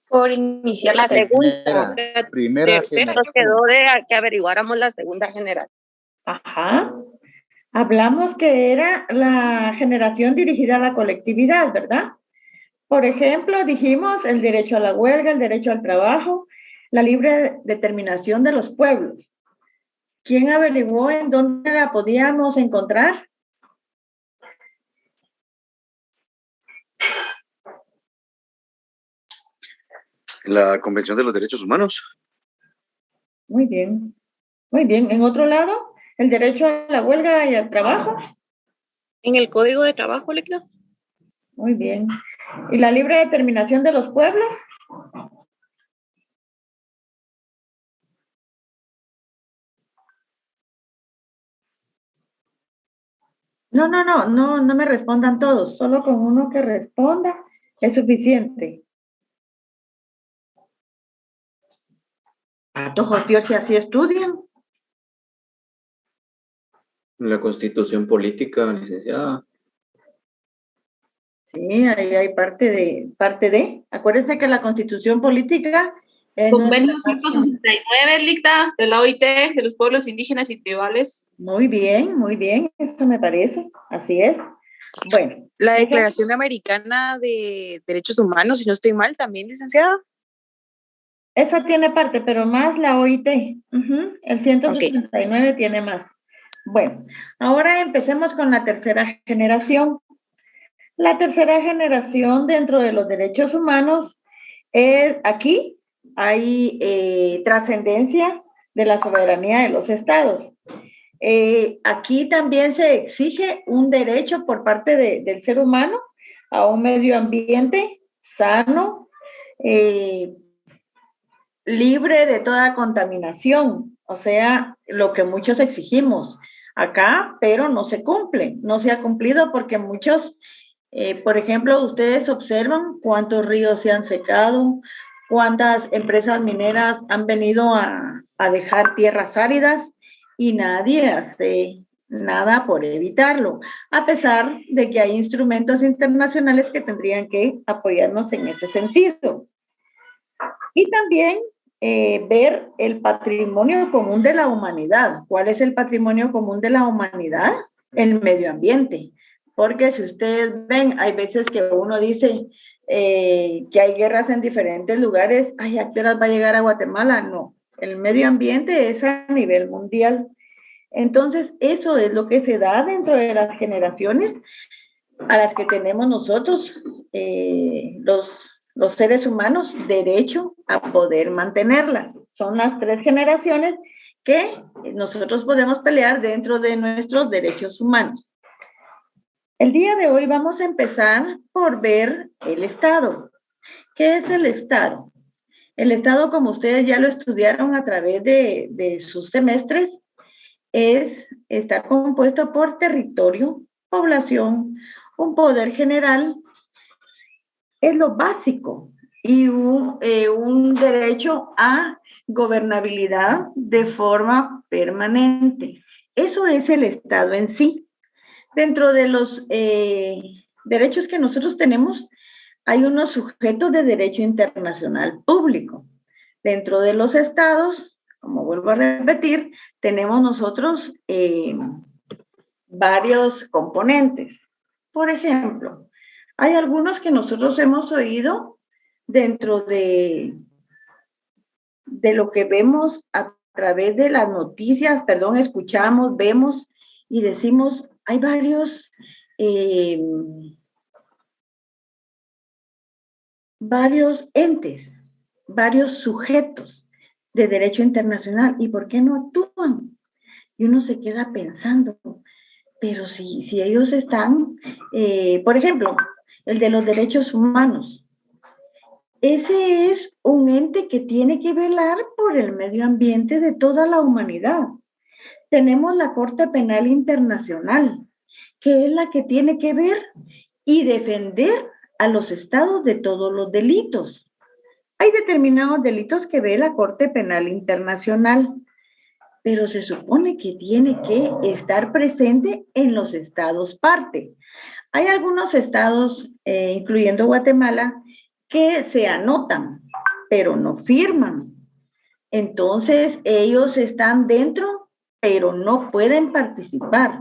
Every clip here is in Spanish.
Por iniciar la segunda. Primera Tercera nos quedó de que averiguáramos la segunda generación. Ajá. Hablamos que era la generación dirigida a la colectividad, ¿verdad? Por ejemplo, dijimos el derecho a la huelga, el derecho al trabajo, la libre determinación de los pueblos. ¿Quién averiguó en dónde la podíamos encontrar? La Convención de los Derechos Humanos. Muy bien. Muy bien. ¿En otro lado? ¿El derecho a la huelga y al trabajo? En el Código de Trabajo, ¿le creo? Muy bien. ¿Y la libre determinación de los pueblos? No me respondan todos, solo con uno que responda es suficiente. A todos, Dios, si así estudian. La Constitución Política, licenciada. Sí, ahí hay parte de. Acuérdense que la Constitución Política es Convenio 169, Licta, de la OIT, de los pueblos indígenas y tribales. Muy bien, eso me parece, así es. Bueno. La Declaración Americana de Derechos Humanos, si no estoy mal, también, licenciada. Esa tiene parte, pero más la OIT. El 169 tiene más. Bueno, ahora empecemos con la tercera generación. La tercera generación dentro de los derechos humanos es aquí hay trascendencia de la soberanía de los estados. Aquí también se exige un derecho por parte del ser humano a un medio ambiente sano, libre de toda contaminación, o sea, lo que muchos exigimos acá, pero no se cumple, no se ha cumplido porque muchos, por ejemplo, ustedes observan cuántos ríos se han secado, cuántas empresas mineras han venido a dejar tierras áridas y nadie hace nada por evitarlo, a pesar de que hay instrumentos internacionales que tendrían que apoyarnos en ese sentido. Y también ver el patrimonio común de la humanidad. ¿Cuál es el patrimonio común de la humanidad? El medio ambiente. Porque si ustedes ven, hay veces que uno dice que hay guerras en diferentes lugares. Ay, ¿a qué horas va a llegar a Guatemala? No. El medio ambiente es a nivel mundial. Entonces, eso es lo que se da dentro de las generaciones a las que tenemos nosotros, los seres humanos, derecho a poder mantenerlas. Son las 3 generaciones que nosotros podemos pelear dentro de nuestros derechos humanos. El día de hoy vamos a empezar por ver el Estado. ¿Qué es el Estado? El Estado, como ustedes ya lo estudiaron a través de sus semestres, está compuesto por territorio, población, un poder general, es lo básico, y un derecho a gobernabilidad de forma permanente. Eso es el Estado en sí. Dentro de los derechos que nosotros tenemos, hay unos sujetos de derecho internacional público. Dentro de los estados, como vuelvo a repetir, tenemos nosotros varios componentes. Por ejemplo, hay algunos que nosotros hemos oído dentro de lo que vemos a través de las noticias, escuchamos, vemos y decimos, hay varios entes, varios sujetos de derecho internacional, ¿y por qué no actúan? Y uno se queda pensando, pero si ellos están, por ejemplo, el de los derechos humanos, ese es un ente que tiene que velar por el medio ambiente de toda la humanidad. Tenemos la Corte Penal Internacional, que es la que tiene que ver y defender a los estados de todos los delitos. Hay determinados delitos que ve la Corte Penal Internacional, pero se supone que tiene que estar presente en los estados parte. Hay algunos estados, incluyendo Guatemala, que se anotan pero no firman. Entonces, ellos están dentro, pero no pueden participar.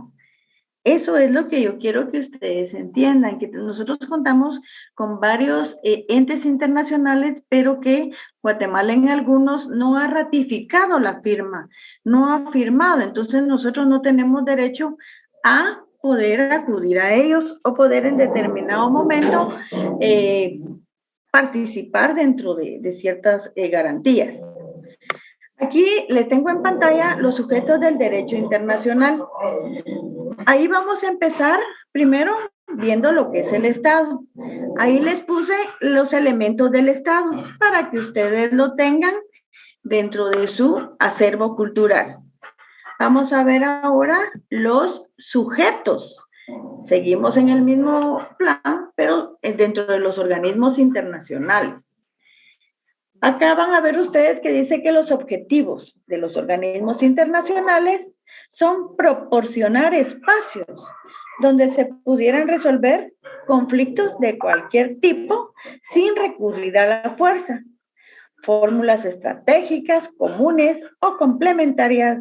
Eso es lo que yo quiero que ustedes entiendan, que nosotros contamos con varios entes internacionales, pero que Guatemala en algunos no ha ratificado la firma, no ha firmado. Entonces, nosotros no tenemos derecho a poder acudir a ellos o poder en determinado momento participar dentro de ciertas garantías. Aquí les tengo en pantalla los sujetos del derecho internacional. Ahí vamos a empezar primero viendo lo que es el Estado. Ahí les puse los elementos del Estado para que ustedes lo tengan dentro de su acervo cultural. Vamos a ver ahora los sujetos. Seguimos en el mismo plan, pero dentro de los organismos internacionales. Acá van a ver ustedes que dice que los objetivos de los organismos internacionales son proporcionar espacios donde se pudieran resolver conflictos de cualquier tipo sin recurrir a la fuerza. Fórmulas estratégicas, comunes o complementarias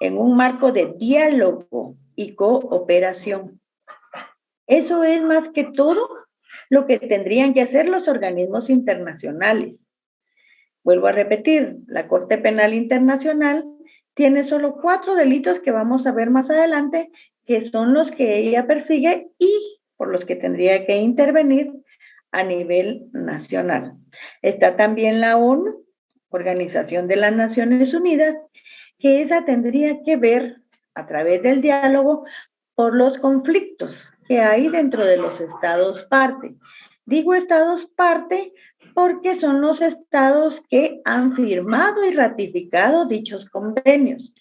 en un marco de diálogo y cooperación. Eso es más que todo lo que tendrían que hacer los organismos internacionales. Vuelvo a repetir, la Corte Penal Internacional tiene solo 4 delitos que vamos a ver más adelante, que son los que ella persigue y por los que tendría que intervenir a nivel nacional. Está también la ONU, Organización de las Naciones Unidas, que esa tendría que ver a través del diálogo por los conflictos que hay dentro de los estados parte. Digo estados parte porque son los estados que han firmado y ratificado dichos convenios.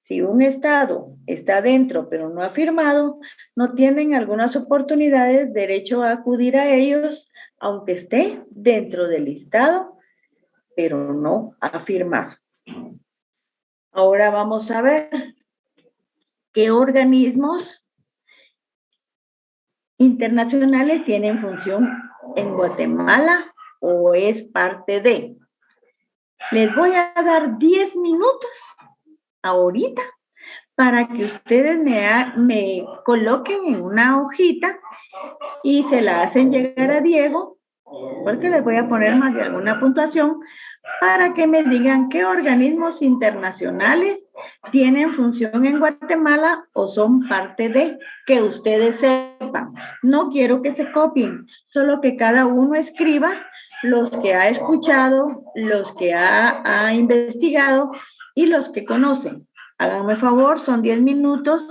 Si un estado está dentro pero no ha firmado, no tienen algunas oportunidades derecho a acudir a ellos, aunque esté dentro del listado, pero no a firmar. Ahora vamos a ver qué organismos internacionales tienen función en Guatemala o es parte de. Les voy a dar 10 minutos ahorita para que ustedes me coloquen en una hojita y se la hacen llegar a Diego, porque les voy a poner más de alguna puntuación para que me digan qué organismos internacionales tienen función en Guatemala o son parte de, que ustedes sepan. No quiero que se copien, solo que cada uno escriba los que ha escuchado, los que ha investigado y los que conocen. Háganme favor, son 10 minutos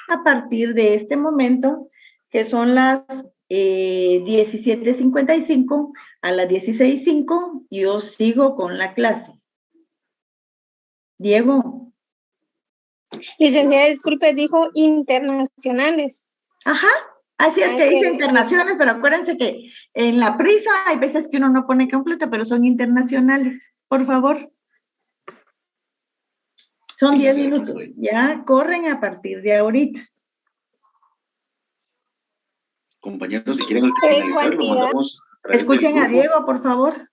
a partir de este momento, que son las 17:55, a las 16:05, yo sigo con la clase. Diego. Licenciada, disculpe, dijo internacionales. Ajá, así es que dice internacionales, pero acuérdense que en la prisa hay veces que uno no pone completa, pero son internacionales. Por favor. Son 10 minutos. Ya corren a partir de ahorita. Compañeros, si quieren finalizar, lo mandamos. Escuchen a Diego, por favor.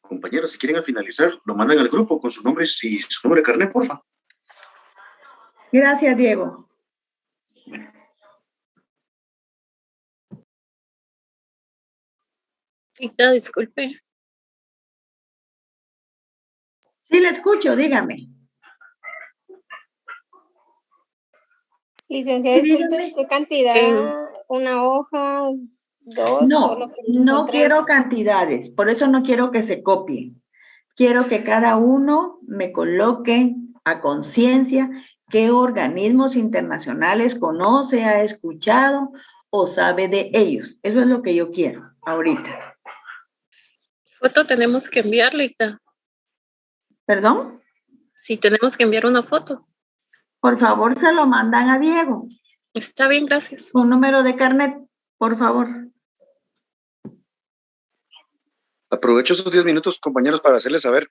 Compañeros, si quieren finalizar, lo mandan al grupo con su nombre y su número de carnet, porfa. Gracias, Diego. Rita, disculpe. Sí, le escucho, dígame. Licenciada, disculpe, ¿qué cantidad? ¿Una hoja? ¿2? No quiero cantidades, por eso no quiero que se copien. Quiero que cada uno me coloque a conciencia qué organismos internacionales conoce, ha escuchado o sabe de ellos. Eso es lo que yo quiero ahorita. ¿Foto tenemos que enviar, Rita? ¿Perdón? Sí, tenemos que enviar una foto. Por favor, se lo mandan a Diego. Está bien, gracias. Un número de carnet, por favor. Aprovecho esos 10 minutos, compañeros, para hacerles saber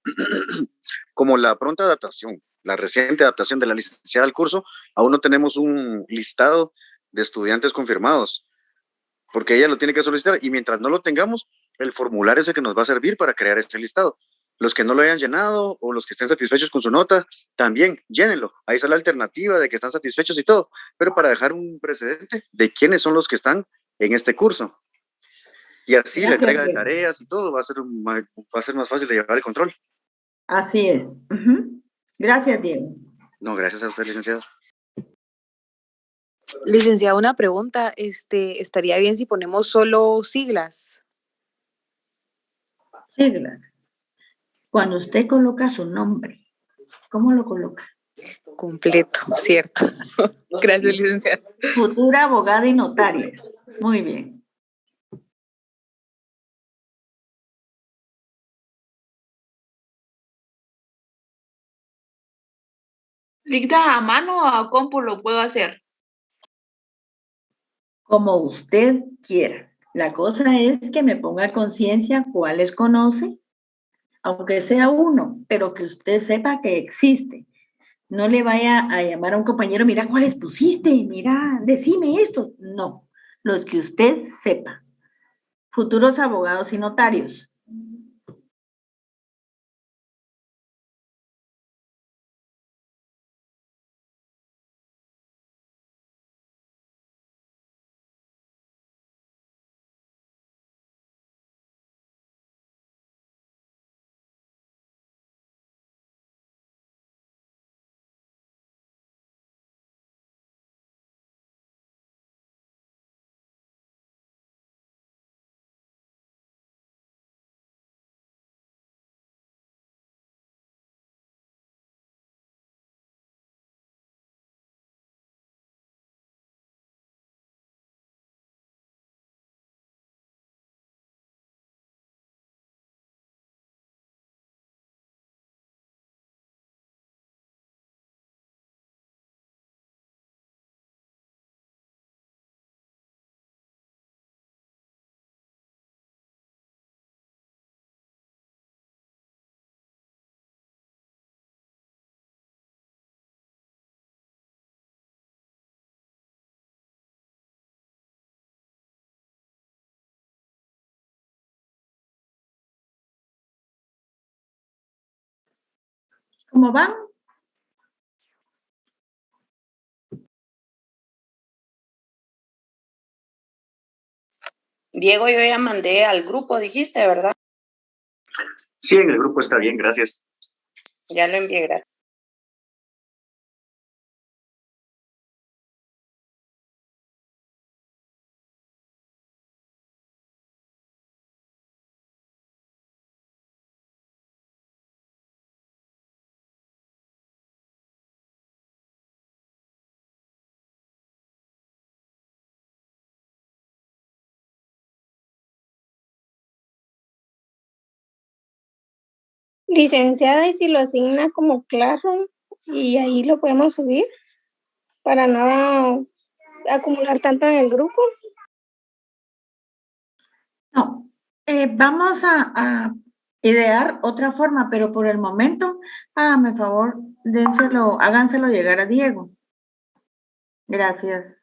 como la pronta adaptación, la reciente adaptación de la licenciada al curso, aún no tenemos un listado de estudiantes confirmados, porque ella lo tiene que solicitar y mientras no lo tengamos, el formulario es el que nos va a servir para crear este listado. Los que no lo hayan llenado o los que estén satisfechos con su nota, también llénenlo. Ahí está la alternativa de que están satisfechos y todo, pero para dejar un precedente de quiénes son los que están en este curso. Y así la Gracias, entrega de Diego. tareas y todo va a ser más fácil de llevar el control. Así es. Gracias, Diego. No, gracias a usted, licenciado. Licenciada, una pregunta, ¿estaría bien si ponemos solo siglas? Siglas. Cuando usted coloca su nombre, ¿cómo lo coloca? Completo, cierto. Gracias, licenciada. Futura abogada y notaria. Muy bien. Licta, ¿a mano o a compu lo puedo hacer? Como usted quiera. La cosa es que me ponga conciencia cuáles conoce, aunque sea uno, pero que usted sepa que existe. No le vaya a llamar a un compañero, mira cuáles pusiste, mira, decime esto. No, los que usted sepa. Futuros abogados y notarios. ¿Cómo van? Diego, yo ya mandé al grupo, dijiste, ¿verdad? Sí, en el grupo está bien, gracias. Ya lo envié, gracias. Licenciada, ¿y si lo asigna como claro y ahí lo podemos subir para no acumular tanto en el grupo? No, vamos a idear otra forma, pero por el momento, hágame favor, háganselo llegar a Diego. Gracias.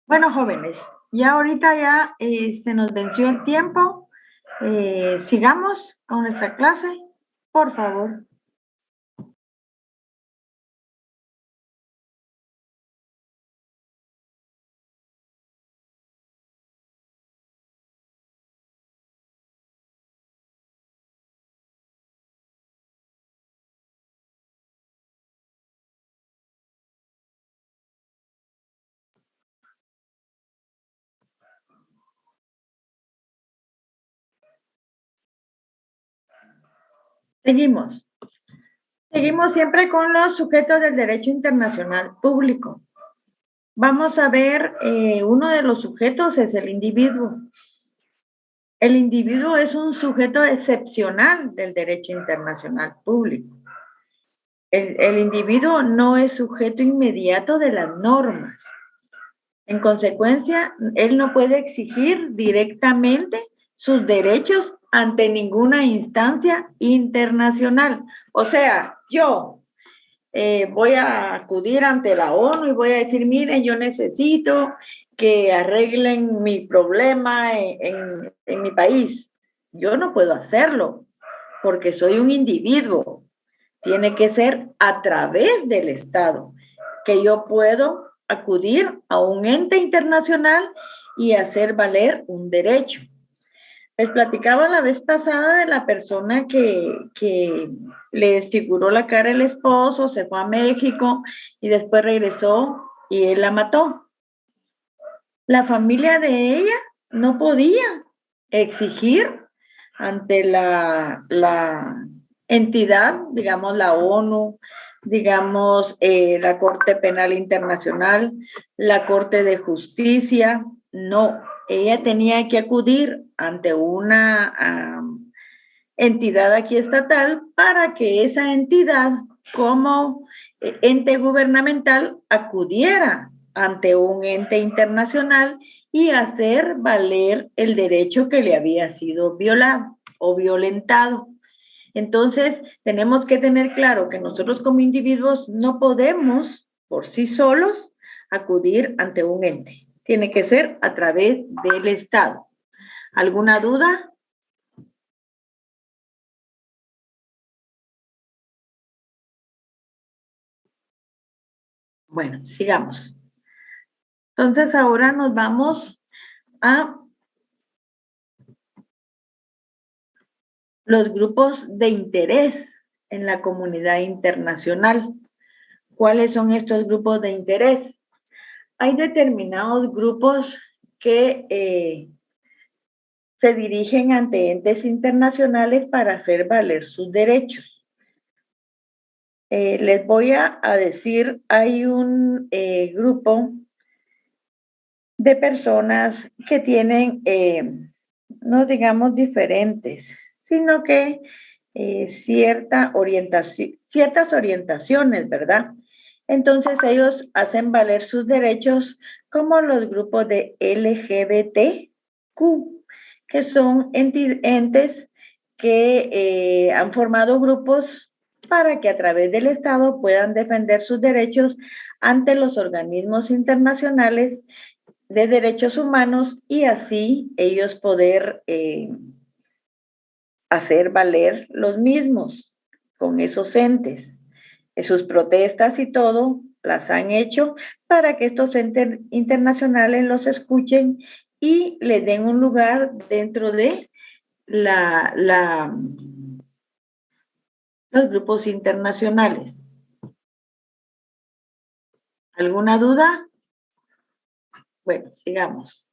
Bueno, jóvenes, ya ahorita ya se nos venció el tiempo. Sigamos con nuestra clase, por favor. Seguimos. Seguimos siempre con los sujetos del derecho internacional público. Vamos a ver, uno de los sujetos es el individuo. El individuo es un sujeto excepcional del derecho internacional público. El individuo no es sujeto inmediato de las normas. En consecuencia, él no puede exigir directamente sus derechos ante ninguna instancia internacional. O sea, yo voy a acudir ante la ONU y voy a decir, miren, yo necesito que arreglen mi problema en mi país. Yo no puedo hacerlo porque soy un individuo. Tiene que ser a través del Estado que yo puedo acudir a un ente internacional y hacer valer un derecho. Les platicaba la vez pasada de la persona que le desfiguró la cara el esposo, se fue a México y después regresó y él la mató. La familia de ella no podía exigir ante la entidad, digamos la ONU, digamos la Corte Penal Internacional, la Corte de Justicia, no. Ella tenía que acudir ante una entidad aquí estatal para que esa entidad, como ente gubernamental, acudiera ante un ente internacional y hacer valer el derecho que le había sido violado o violentado. Entonces, tenemos que tener claro que nosotros como individuos no podemos por sí solos acudir ante un ente. Tiene que ser a través del Estado. ¿Alguna duda? Bueno, sigamos. Entonces, ahora nos vamos a los grupos de interés en la comunidad internacional. ¿Cuáles son estos grupos de interés? Hay determinados grupos que se dirigen ante entes internacionales para hacer valer sus derechos. Les voy a decir, hay un grupo de personas que tienen, no digamos diferentes, sino que ciertas orientaciones, ¿verdad? Entonces ellos hacen valer sus derechos como los grupos de LGBTQ, que son entes que han formado grupos para que a través del Estado puedan defender sus derechos ante los organismos internacionales de derechos humanos y así ellos poder hacer valer los mismos con esos entes. Sus protestas y todo las han hecho para que estos entes internacionales los escuchen y les den un lugar dentro de los grupos internacionales. ¿Alguna duda? Bueno, sigamos.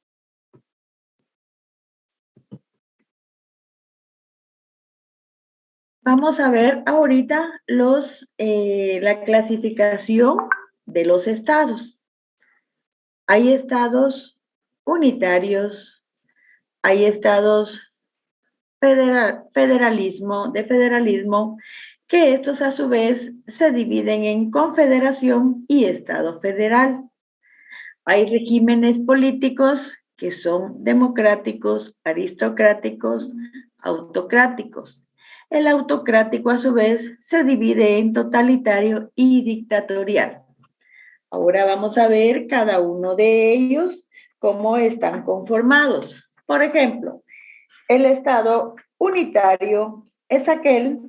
Vamos a ver ahorita la clasificación de los estados. Hay estados unitarios, hay estados federalismo, que estos a su vez se dividen en confederación y estado federal. Hay regímenes políticos que son democráticos, aristocráticos, autocráticos. El autocrático, a su vez, se divide en totalitario y dictatorial. Ahora vamos a ver cada uno de ellos cómo están conformados. Por ejemplo, el Estado unitario es aquel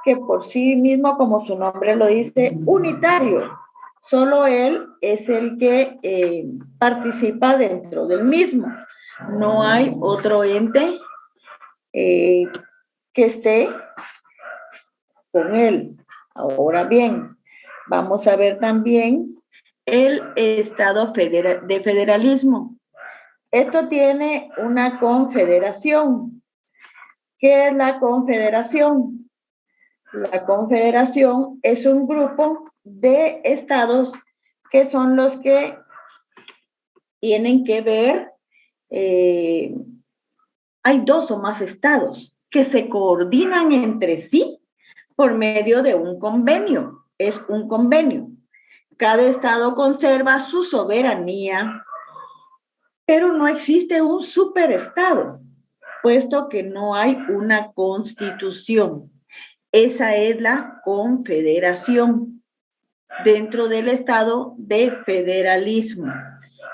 que por sí mismo, como su nombre lo dice, unitario. Solo él es el que participa dentro del mismo. No hay otro ente que esté con él. Ahora bien, vamos a ver también el estado de federalismo. Esto tiene una confederación. ¿Qué es la confederación? La confederación es un grupo de estados que son los que tienen que ver, hay 2 o más estados que se coordinan entre sí por medio de un convenio. Es un convenio. Cada estado conserva su soberanía, pero no existe un superestado, puesto que no hay una constitución. Esa es la confederación dentro del estado de federalismo.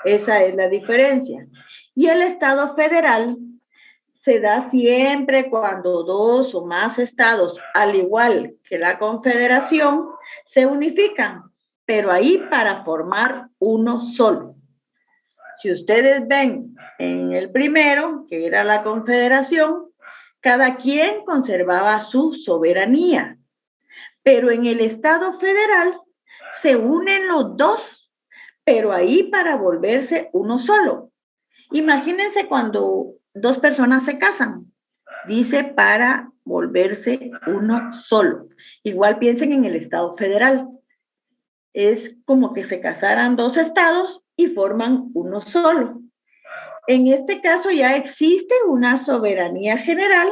Esa es la diferencia. Y el estado federal se da siempre cuando 2 o más estados, al igual que la confederación, se unifican, pero ahí para formar uno solo. Si ustedes ven en el primero, que era la confederación, cada quien conservaba su soberanía, pero en el estado federal se unen los 2, pero ahí para volverse uno solo. Imagínense cuando 2 personas se casan, dice para volverse uno solo. Igual piensen en el estado federal. Es como que se casaran 2 estados y forman uno solo. En este caso ya existe una soberanía general,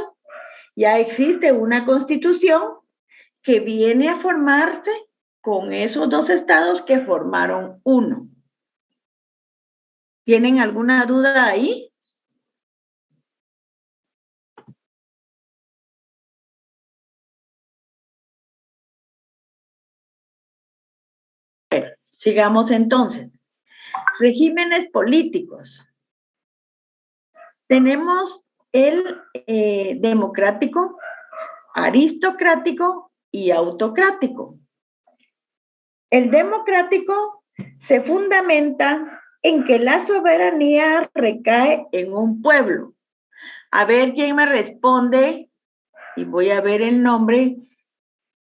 ya existe una constitución que viene a formarse con esos 2 estados que formaron uno. ¿Tienen alguna duda ahí? Sigamos entonces. Regímenes políticos. Tenemos el democrático, aristocrático y autocrático. El democrático se fundamenta en que la soberanía recae en un pueblo. A ver quién me responde, y voy a ver el nombre.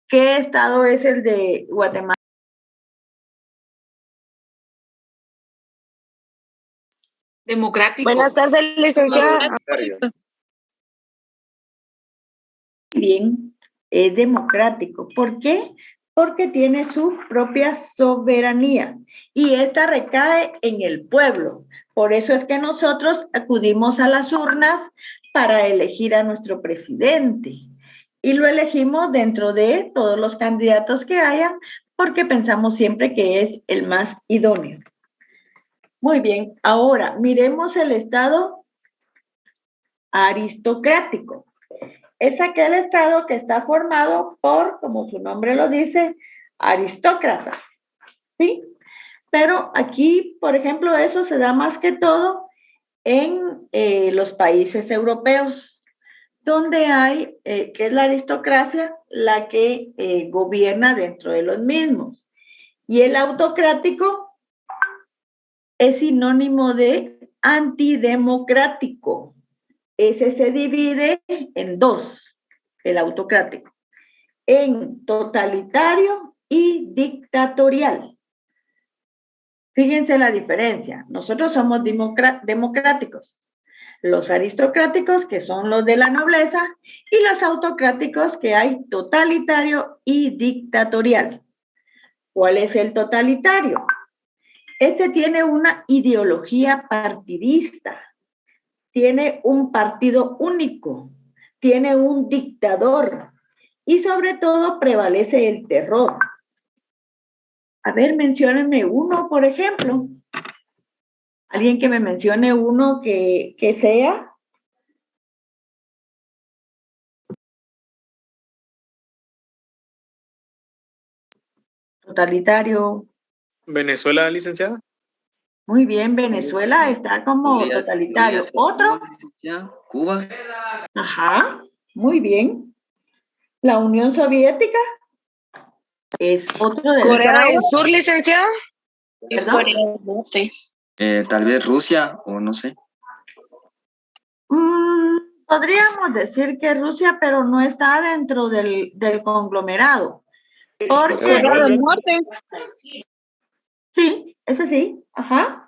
¿Qué estado es el de Guatemala? Democrático. Buenas tardes, licenciada. Bien, es democrático. ¿Por qué? Porque tiene su propia soberanía y esta recae en el pueblo. Por eso es que nosotros acudimos a las urnas para elegir a nuestro presidente y lo elegimos dentro de todos los candidatos que hayan porque pensamos siempre que es el más idóneo. Muy bien, ahora miremos el estado aristocrático. Es aquel estado que está formado por, como su nombre lo dice, aristócratas, ¿sí? Pero aquí, por ejemplo, eso se da más que todo en los países europeos, donde hay, que es la aristocracia, la que gobierna dentro de los mismos. Y el autocrático es sinónimo de antidemocrático. Ese se divide en 2, el autocrático, en totalitario y dictatorial. Fíjense la diferencia. Nosotros somos democráticos. Los aristocráticos, que son los de la nobleza, y los autocráticos, que hay totalitario y dictatorial. ¿Cuál es el totalitario? Este tiene una ideología partidista, tiene un partido único, tiene un dictador y sobre todo prevalece el terror. A ver, menciónenme uno, por ejemplo. Alguien que me mencione uno que sea. Totalitario. Venezuela, licenciada. Muy bien, Venezuela está como totalitario. ¿Otro? Cuba. Ajá, muy bien. La Unión Soviética es otro de Corea del Sur, licenciado. Es ¿Perdón? Corea del Norte. Tal vez Rusia o no sé. Podríamos decir que Rusia, pero no está dentro del conglomerado. Porque, Corea del Norte. sí, ese sí, ajá.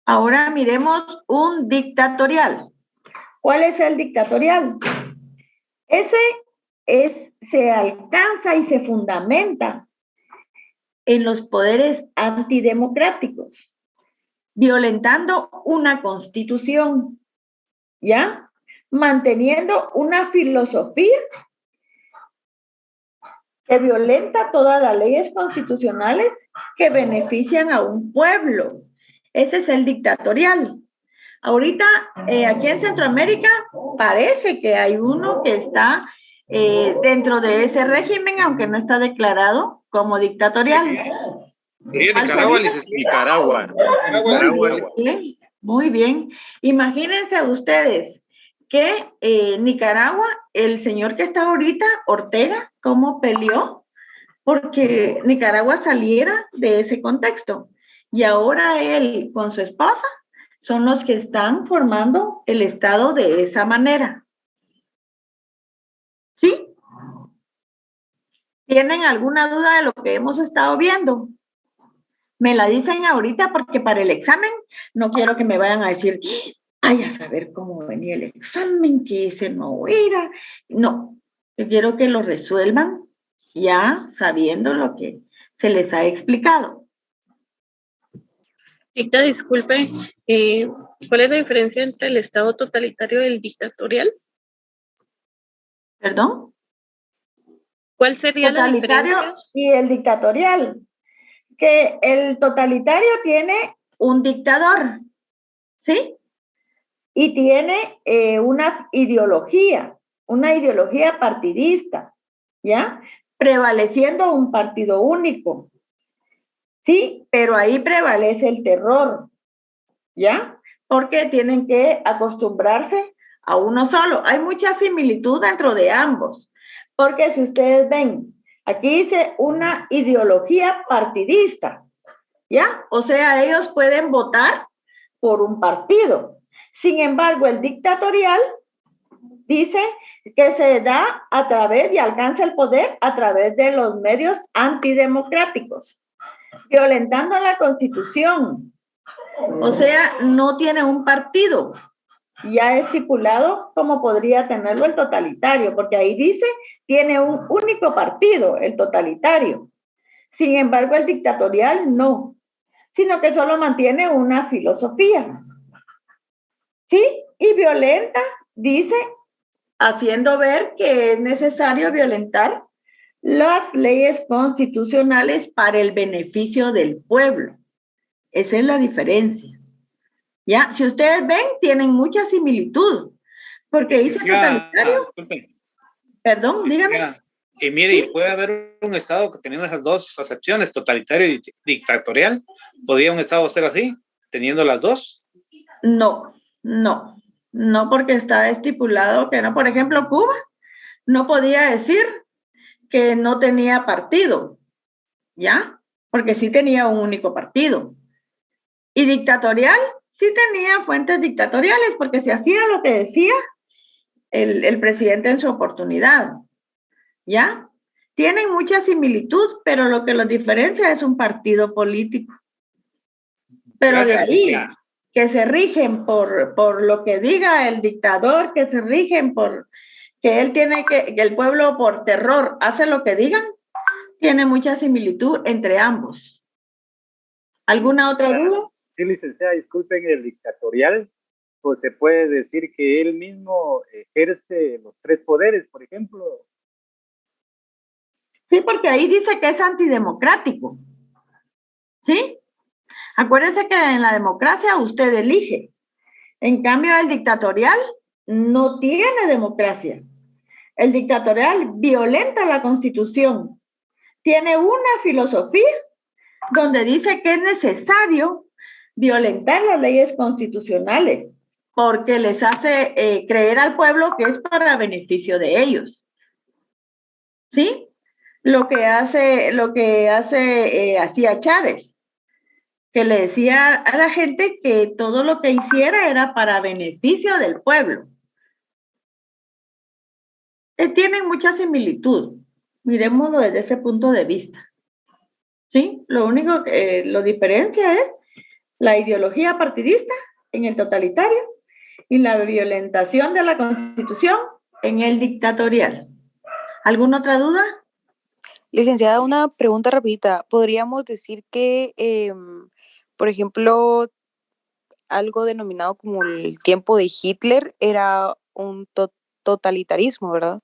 Ahora miremos un dictatorial. ¿Cuál es el dictatorial? Ese se alcanza y se fundamenta en los poderes antidemocráticos, violentando una constitución, ¿ya? Manteniendo una filosofía que violenta todas las leyes constitucionales que benefician a un pueblo. Ese es el dictatorial. Ahorita, aquí en Centroamérica, parece que hay uno que está dentro de ese régimen, aunque no está declarado como dictatorial. Sería Nicaragua, licenciado. Nicaragua. Muy bien. Imagínense ustedes que Nicaragua, el señor que está ahorita, Ortega, cómo peleó porque Nicaragua saliera de ese contexto. Y ahora él con su esposa son los que están formando el Estado de esa manera. ¿Sí? ¿Tienen alguna duda de lo que hemos estado viendo? Me la dicen ahorita porque para el examen no quiero que me vayan a decir, ay, a saber cómo venía el examen, que ese no era. No, yo quiero que lo resuelvan ya sabiendo lo que se les ha explicado. Dicta, disculpe, ¿cuál es la diferencia entre el Estado totalitario y el dictatorial? ¿Perdón? ¿Cuál sería la Totalitario diferencia? y el dictatorial. Que el totalitario tiene un dictador, ¿sí? Y tiene una ideología partidista, ¿ya? Prevaleciendo un partido único, ¿sí? Pero ahí prevalece el terror, ¿ya? Porque tienen que acostumbrarse a uno solo. Hay mucha similitud dentro de ambos, porque si ustedes ven, aquí dice una ideología partidista, ¿ya? O sea, ellos pueden votar por un partido. Sin embargo, el dictatorial dice que se da a través y alcanza el poder a través de los medios antidemocráticos, violentando la Constitución. O sea, no tiene un partido ya estipulado como podría tenerlo el totalitario, porque ahí dice, tiene un único partido, el totalitario. Sin embargo, el dictatorial no, sino que solo mantiene una filosofía. ¿Sí? Y violenta, dice, haciendo ver que es necesario violentar las leyes constitucionales para el beneficio del pueblo. Esa es la diferencia. ¿Ya? Si ustedes ven, tienen mucha similitud, porque dice totalitario. Perdón, dígame. Y mire, ¿sí? Puede haber un Estado que teniendo esas dos acepciones, totalitario y dictatorial. ¿Podría un Estado ser así, teniendo las dos? No, porque está estipulado que no. Por ejemplo, Cuba no podía decir que no tenía partido, ¿ya? Porque sí tenía un único partido. Y dictatorial, sí tenía fuentes dictatoriales, porque se hacía lo que decía el presidente en su oportunidad, ¿ya? Tienen mucha similitud, pero lo que los diferencia es un partido político. Pero gracias, de ahí, que se rigen por lo que diga el dictador, que se rigen por que él tiene que el pueblo por terror hace lo que digan, tiene mucha similitud entre ambos. ¿Alguna otra duda? Sí, licenciada, disculpen, el dictatorial, pues se puede decir que él mismo ejerce los tres poderes, por ejemplo. Sí, porque ahí dice que es antidemocrático. ¿Sí? Acuérdense que en la democracia usted elige. En cambio, el dictatorial no tiene democracia. El dictatorial violenta la Constitución. Tiene una filosofía donde dice que es necesario violentar las leyes constitucionales, porque les hace creer al pueblo que es para beneficio de ellos. ¿Sí? Lo que hacía Chávez, que le decía a la gente que todo lo que hiciera era para beneficio del pueblo. Tienen mucha similitud. Miremoslo desde ese punto de vista. ¿Sí? Lo único que lo diferencia es la ideología partidista en el totalitario y la violentación de la Constitución en el dictatorial. ¿Alguna otra duda? Licenciada, una pregunta rapidita. ¿Podríamos decir que, por ejemplo, algo denominado como el tiempo de Hitler era un totalitarismo, ¿verdad?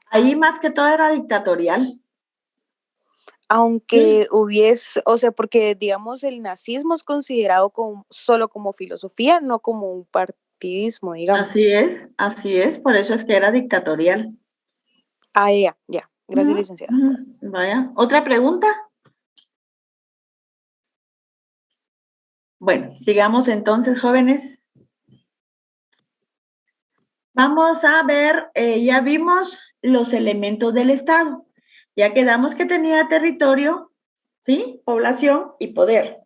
Ahí más que todo era dictatorial. Aunque hubiese, o sea, porque digamos el nazismo es considerado solo como filosofía, no como un partidismo, digamos. Así es, por eso es que era dictatorial. Ah, ya. Gracias, licenciada. Vaya, ¿otra pregunta? Bueno, sigamos entonces, jóvenes. Vamos a ver, ya vimos los elementos del Estado. Ya quedamos que tenía territorio, ¿sí? Población y poder.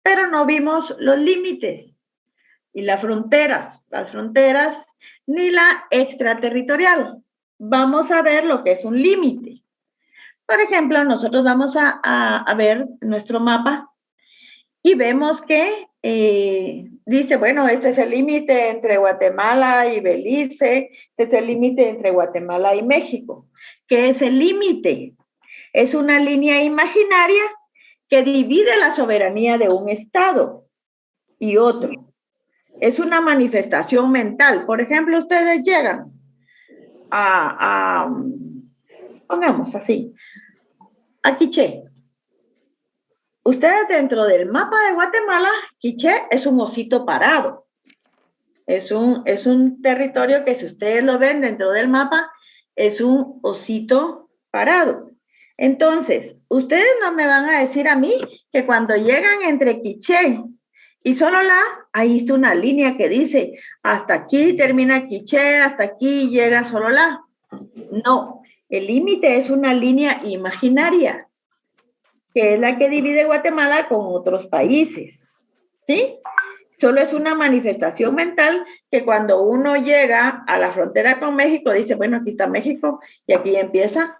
Pero no vimos los límites y las fronteras, ni la extraterritorial. Vamos a ver lo que es un límite. Por ejemplo, nosotros vamos a ver nuestro mapa y vemos que dice, bueno, este es el límite entre Guatemala y Belice, este es el límite entre Guatemala y México. ¿Qué es el límite? Es una línea imaginaria que divide la soberanía de un estado y otro. Es una manifestación mental. Por ejemplo, ustedes llegan pongamos así, a Quiché. Ustedes dentro del mapa de Guatemala, Quiché es un osito parado. Es un territorio que si ustedes lo ven dentro del mapa, es un osito parado. Entonces, ustedes no me van a decir a mí que cuando llegan entre Quiché y Sololá, ahí está una línea que dice, hasta aquí termina Quiché, hasta aquí llega Sololá. No, el límite es una línea imaginaria, que es la que divide Guatemala con otros países, ¿sí? Solo es una manifestación mental que cuando uno llega a la frontera con México, dice, bueno, aquí está México y aquí empieza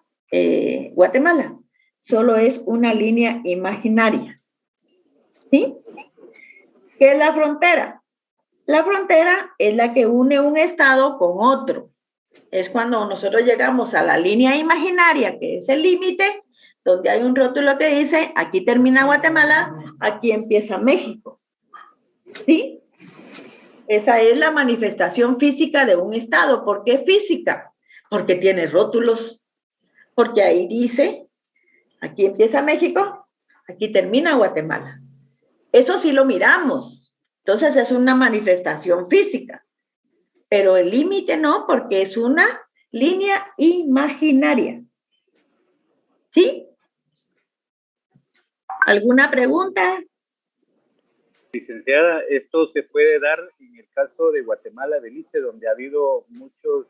Guatemala. Solo es una línea imaginaria, ¿sí? ¿Qué es la frontera? La frontera es la que une un estado con otro. Es cuando nosotros llegamos a la línea imaginaria, que es el límite, donde hay un rótulo que dice, aquí termina Guatemala, aquí empieza México. ¿Sí? Esa es la manifestación física de un estado. ¿Por qué física? Porque tiene rótulos. Porque ahí dice, aquí empieza México, aquí termina Guatemala. Eso sí lo miramos. Entonces es una manifestación física. Pero el límite no, porque es una línea imaginaria. ¿Sí? ¿Alguna pregunta? Licenciada, esto se puede dar en el caso de Guatemala-Belice, donde ha habido muchos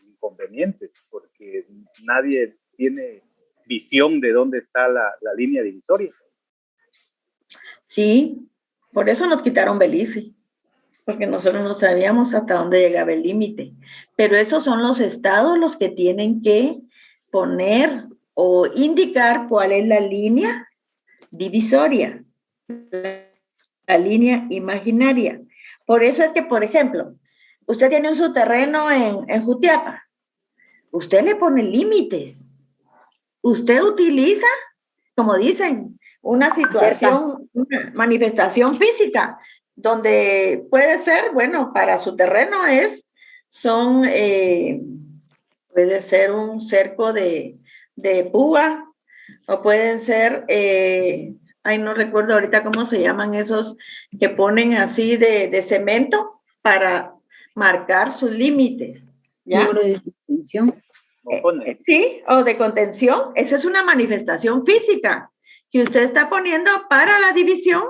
inconvenientes, porque nadie tiene visión de dónde está la línea divisoria. Sí, por eso nos quitaron Belice, porque nosotros no sabíamos hasta dónde llegaba el límite. Pero esos son los estados los que tienen que poner o indicar cuál es la línea divisoria, la línea imaginaria. Por eso es que, por ejemplo, usted tiene su terreno en Jutiapa, usted le pone límites, usted utiliza, como dicen, una situación, una manifestación física, donde puede ser, bueno, para su terreno puede ser un cerco de púa, o pueden ser, no recuerdo ahorita cómo se llaman esos que ponen así de cemento para marcar sus límites. ¿Ya? Muro de contención. Sí, o de contención. Esa es una manifestación física que usted está poniendo para la división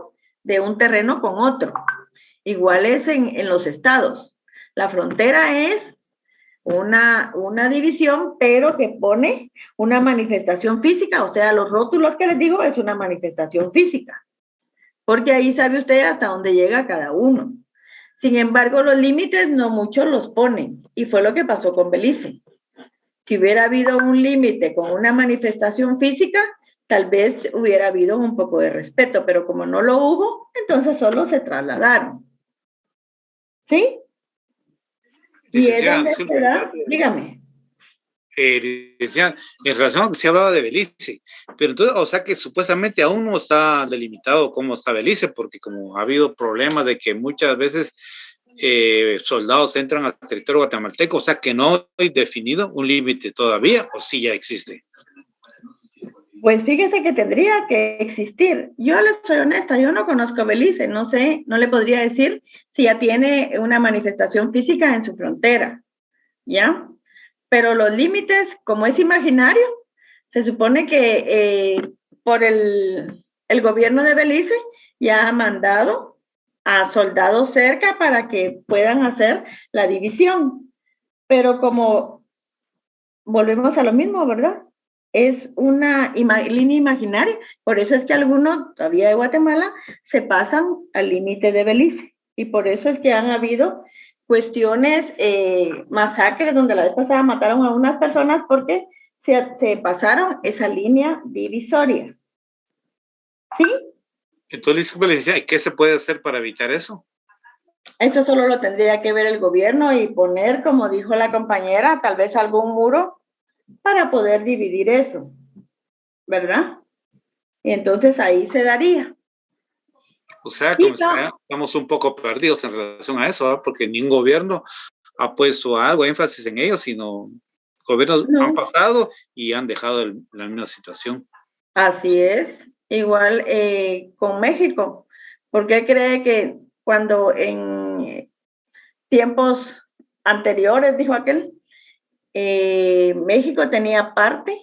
de un terreno con otro. Igual es en los estados. La frontera es una división, pero que pone una manifestación física, o sea, los rótulos que les digo es una manifestación física, porque ahí sabe usted hasta dónde llega cada uno. Sin embargo, los límites no muchos los ponen, y fue lo que pasó con Belice. Si hubiera habido un límite con una manifestación física, tal vez hubiera habido un poco de respeto, pero como no lo hubo, entonces solo se trasladaron. ¿Sí? Y es donde se da, dígame. Licenciada, en relación a que se hablaba de Belice, pero entonces, o sea que supuestamente aún no está delimitado cómo está Belice, porque como ha habido problemas de que muchas veces soldados entran al territorio guatemalteco, o sea que no hay definido un límite todavía, o sí ya existe. Pues fíjese que tendría que existir. Yo les soy honesta, yo no conozco Belice, no sé, no le podría decir si ya tiene una manifestación física en su frontera, ¿ya? Pero los límites, como es imaginario, se supone que por el gobierno de Belice ya ha mandado a soldados cerca para que puedan hacer la división. Pero como volvemos a lo mismo, ¿verdad? Es una línea imaginaria, por eso es que algunos todavía de Guatemala se pasan al límite de Belice, y por eso es que han habido cuestiones, masacres, donde la vez pasada mataron a unas personas porque se pasaron esa línea divisoria. ¿Sí? Entonces, ¿y qué se puede hacer para evitar eso? Eso solo lo tendría que ver el gobierno y poner, como dijo la compañera, tal vez algún muro para poder dividir eso, ¿verdad? Y entonces ahí se daría. O sea, como estamos un poco perdidos en relación a eso, ¿verdad? Porque ningún gobierno ha puesto algo, énfasis en ello, sino gobiernos han pasado y han dejado la misma situación. Así es. Igual con México. ¿Por qué cree que cuando en tiempos anteriores, dijo aquel, México tiene parte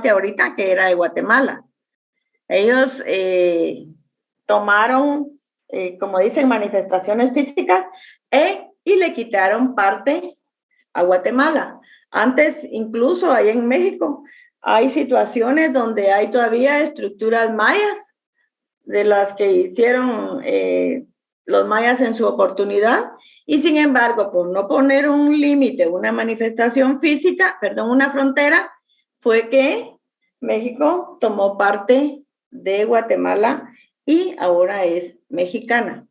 ahorita que era de Guatemala? Ellos tomaron, como dicen, manifestaciones físicas y le quitaron parte a Guatemala. Antes, incluso ahí en México, hay situaciones donde hay todavía estructuras mayas, de las que hicieron los mayas en su oportunidad, y sin embargo, por no poner un límite, una manifestación física, una frontera, fue que México tomó parte de Guatemala y ahora es mexicana.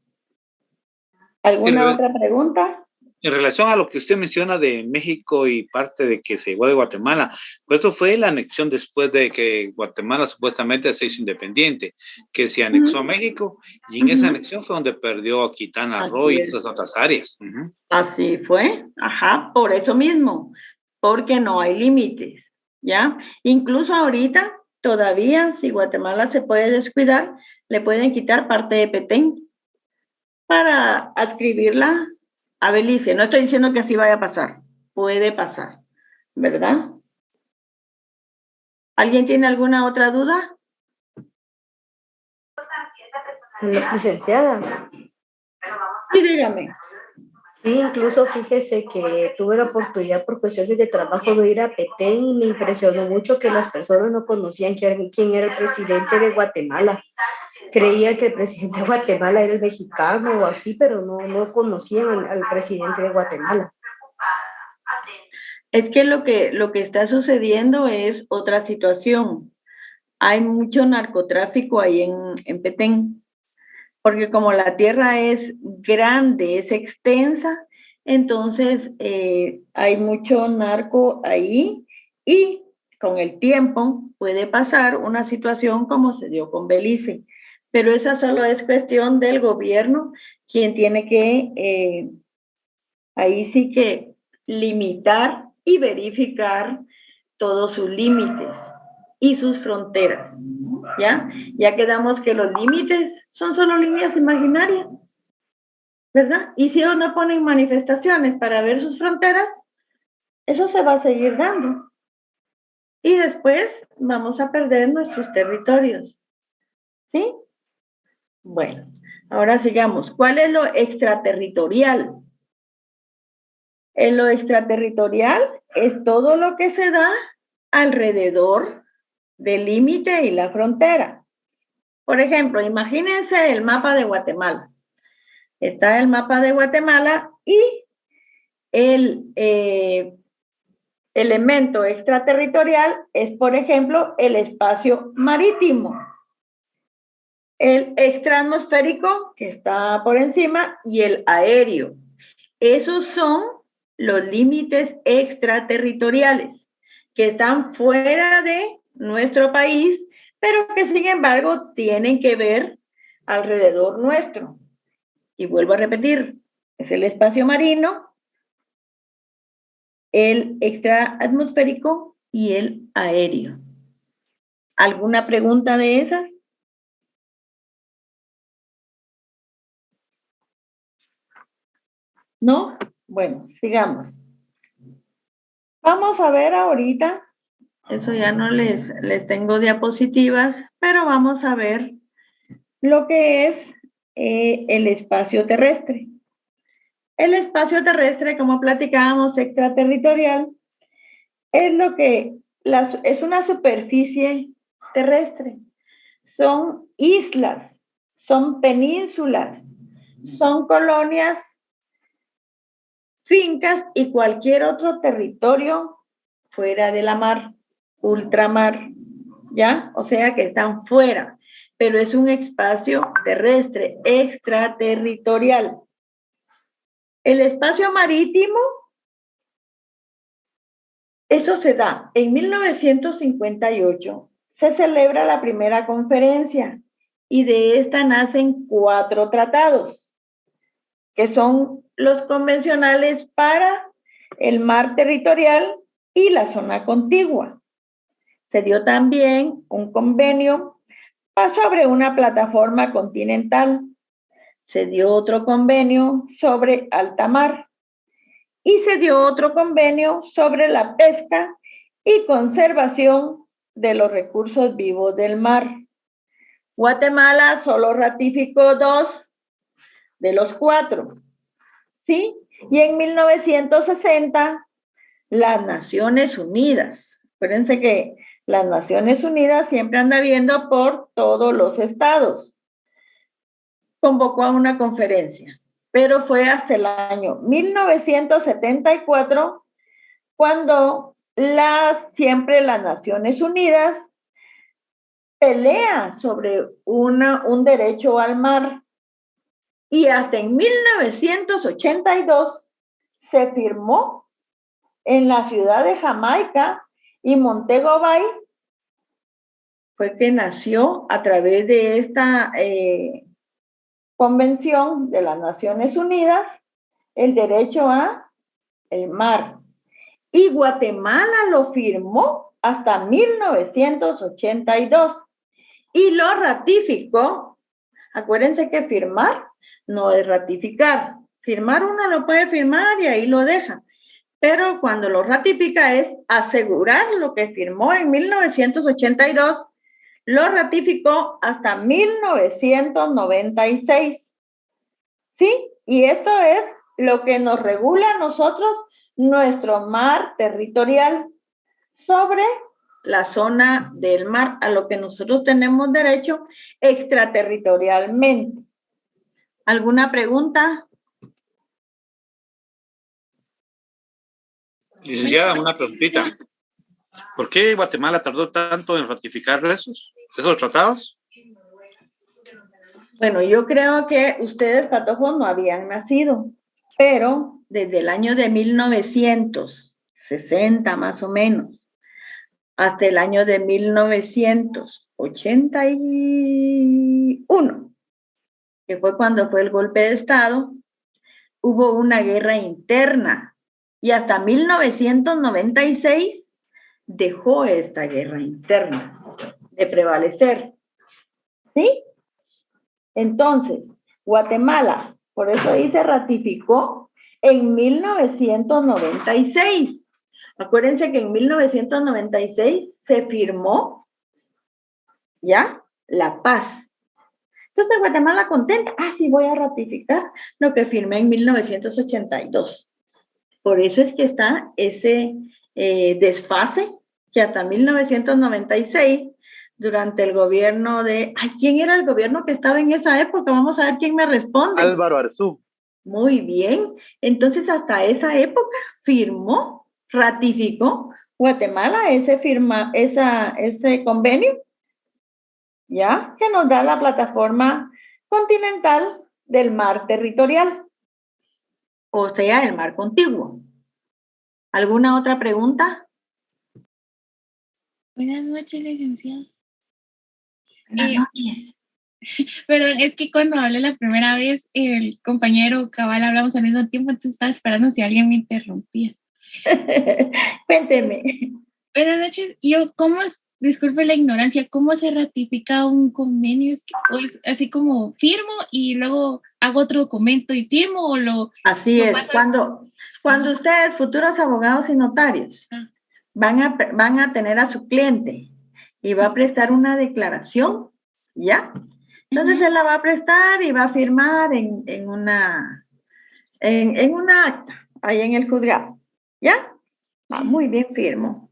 ¿Alguna otra pregunta? En relación a lo que usted menciona de México y parte de que se llegó de Guatemala, pues esto fue la anexión después de que Guatemala supuestamente se hizo independiente, que se anexó a México, y en esa anexión fue donde perdió a Quintana Roo y esas otras áreas. Así fue, por eso mismo, porque no hay límites, ¿ya? Incluso ahorita, todavía, si Guatemala se puede descuidar, le pueden quitar parte de Petén para adscribirla a Belice. No estoy diciendo que así vaya a pasar, puede pasar, ¿verdad? ¿Alguien tiene alguna otra duda? Licenciada. Sí, dígame. Sí, incluso fíjese que tuve la oportunidad por cuestiones de trabajo de ir a Petén y me impresionó mucho que las personas no conocían quién era el presidente de Guatemala. Creía que el presidente de Guatemala era el mexicano o así, pero no conocían al presidente de Guatemala. Es que lo que está sucediendo es otra situación. Hay mucho narcotráfico ahí en Petén, porque como la tierra es grande, es extensa, entonces hay mucho narco ahí, y con el tiempo puede pasar una situación como se dio con Belice. Pero esa solo es cuestión del gobierno, quien tiene que, ahí sí que limitar y verificar todos sus límites y sus fronteras, ¿ya? Ya quedamos que los límites son solo líneas imaginarias, ¿verdad? Y si ellos no ponen manifestaciones para ver sus fronteras, eso se va a seguir dando. y después vamos a perder nuestros territorios. ¿Sí? Bueno, ahora sigamos. ¿Cuál es lo extraterritorial? En lo extraterritorial es todo lo que se da alrededor del límite y la frontera. Por ejemplo, imagínense el mapa de Guatemala. Está el mapa de Guatemala y el elemento extraterritorial es, por ejemplo, el espacio marítimo, el extraatmosférico, que está por encima, y el aéreo. Esos son los límites extraterritoriales que están fuera de nuestro país, pero que sin embargo tienen que ver alrededor nuestro. Y vuelvo a repetir, es el espacio marino, el extraatmosférico y el aéreo. ¿Alguna pregunta de esas? ¿No? Bueno, sigamos. Vamos a ver ahorita, eso ya no les tengo diapositivas, pero vamos a ver lo que es el espacio terrestre. El espacio terrestre, como platicábamos, extraterritorial, es lo que es una superficie terrestre. Son islas, son penínsulas, son colonias, fincas y cualquier otro territorio fuera de la mar, ultramar, ¿ya? O sea que están fuera, pero es un espacio terrestre, extraterritorial. El espacio marítimo, eso se da. En 1958 se celebra la primera conferencia y de esta nacen 4 tratados, que son los convencionales para el mar territorial y la zona contigua. Se dio también un convenio sobre una plataforma continental. Se dio otro convenio sobre alta mar y se dio otro convenio sobre la pesca y conservación de los recursos vivos del mar. Guatemala solo ratificó 2 de los 4, ¿sí? Y en 1960, las Naciones Unidas, acuérdense que las Naciones Unidas siempre anda viendo por todos los estados, convocó a una conferencia, pero fue hasta el año 1974 cuando siempre las Naciones Unidas pelea sobre un derecho al mar. Y hasta en 1982 se firmó en la ciudad de Jamaica y Montego Bay, fue que nació a través de esta Convención de las Naciones Unidas el derecho a el mar. Y Guatemala lo firmó hasta 1982 y lo ratificó. Acuérdense que firmar no es ratificar. Firmar uno lo puede firmar y ahí lo deja. Pero cuando lo ratifica es asegurar lo que firmó en 1982, lo ratificó hasta 1996. ¿Sí? Y esto es lo que nos regula a nosotros nuestro mar territorial sobre la zona del mar, a lo que nosotros tenemos derecho extraterritorialmente. ¿Alguna pregunta? Licenciada, una preguntita. ¿Por qué Guatemala tardó tanto en ratificar esos tratados? Bueno, yo creo que ustedes, patojos, no habían nacido, pero desde el año de 1960 más o menos, hasta el año de 1981, que fue cuando fue el golpe de Estado, hubo una guerra interna y hasta 1996 dejó esta guerra interna de prevalecer. ¿Sí? Entonces, Guatemala, por eso ahí se ratificó en 1996. Acuérdense que en 1996 se firmó, ¿ya? La paz. Entonces Guatemala contenta, sí, voy a ratificar lo que firmé en 1982. Por eso es que está ese desfase que hasta 1996, durante el gobierno de... ¿quién era el gobierno que estaba en esa época? Vamos a ver quién me responde. Álvaro Arzú. Muy bien. Entonces, hasta esa época firmó, ratificó Guatemala ese convenio, ¿ya? Que nos da la plataforma continental del mar territorial, o sea, el mar contiguo. ¿Alguna otra pregunta? Buenas noches, licenciada. Buenas noches. Perdón, es que cuando hablé la primera vez, el compañero cabal hablamos al mismo tiempo, entonces estaba esperando si alguien me interrumpía. Cuénteme. Buenas noches. Disculpe la ignorancia, ¿cómo se ratifica un convenio? Es que, pues, así como firmo y luego hago otro documento y firmo o lo... Así es, cuando ustedes, futuros abogados y notarios, van a tener a su cliente y va a prestar una declaración, ¿ya? Entonces él la va a prestar y va a firmar en una acta, ahí en el juzgado, ¿ya? Muy bien, firmo.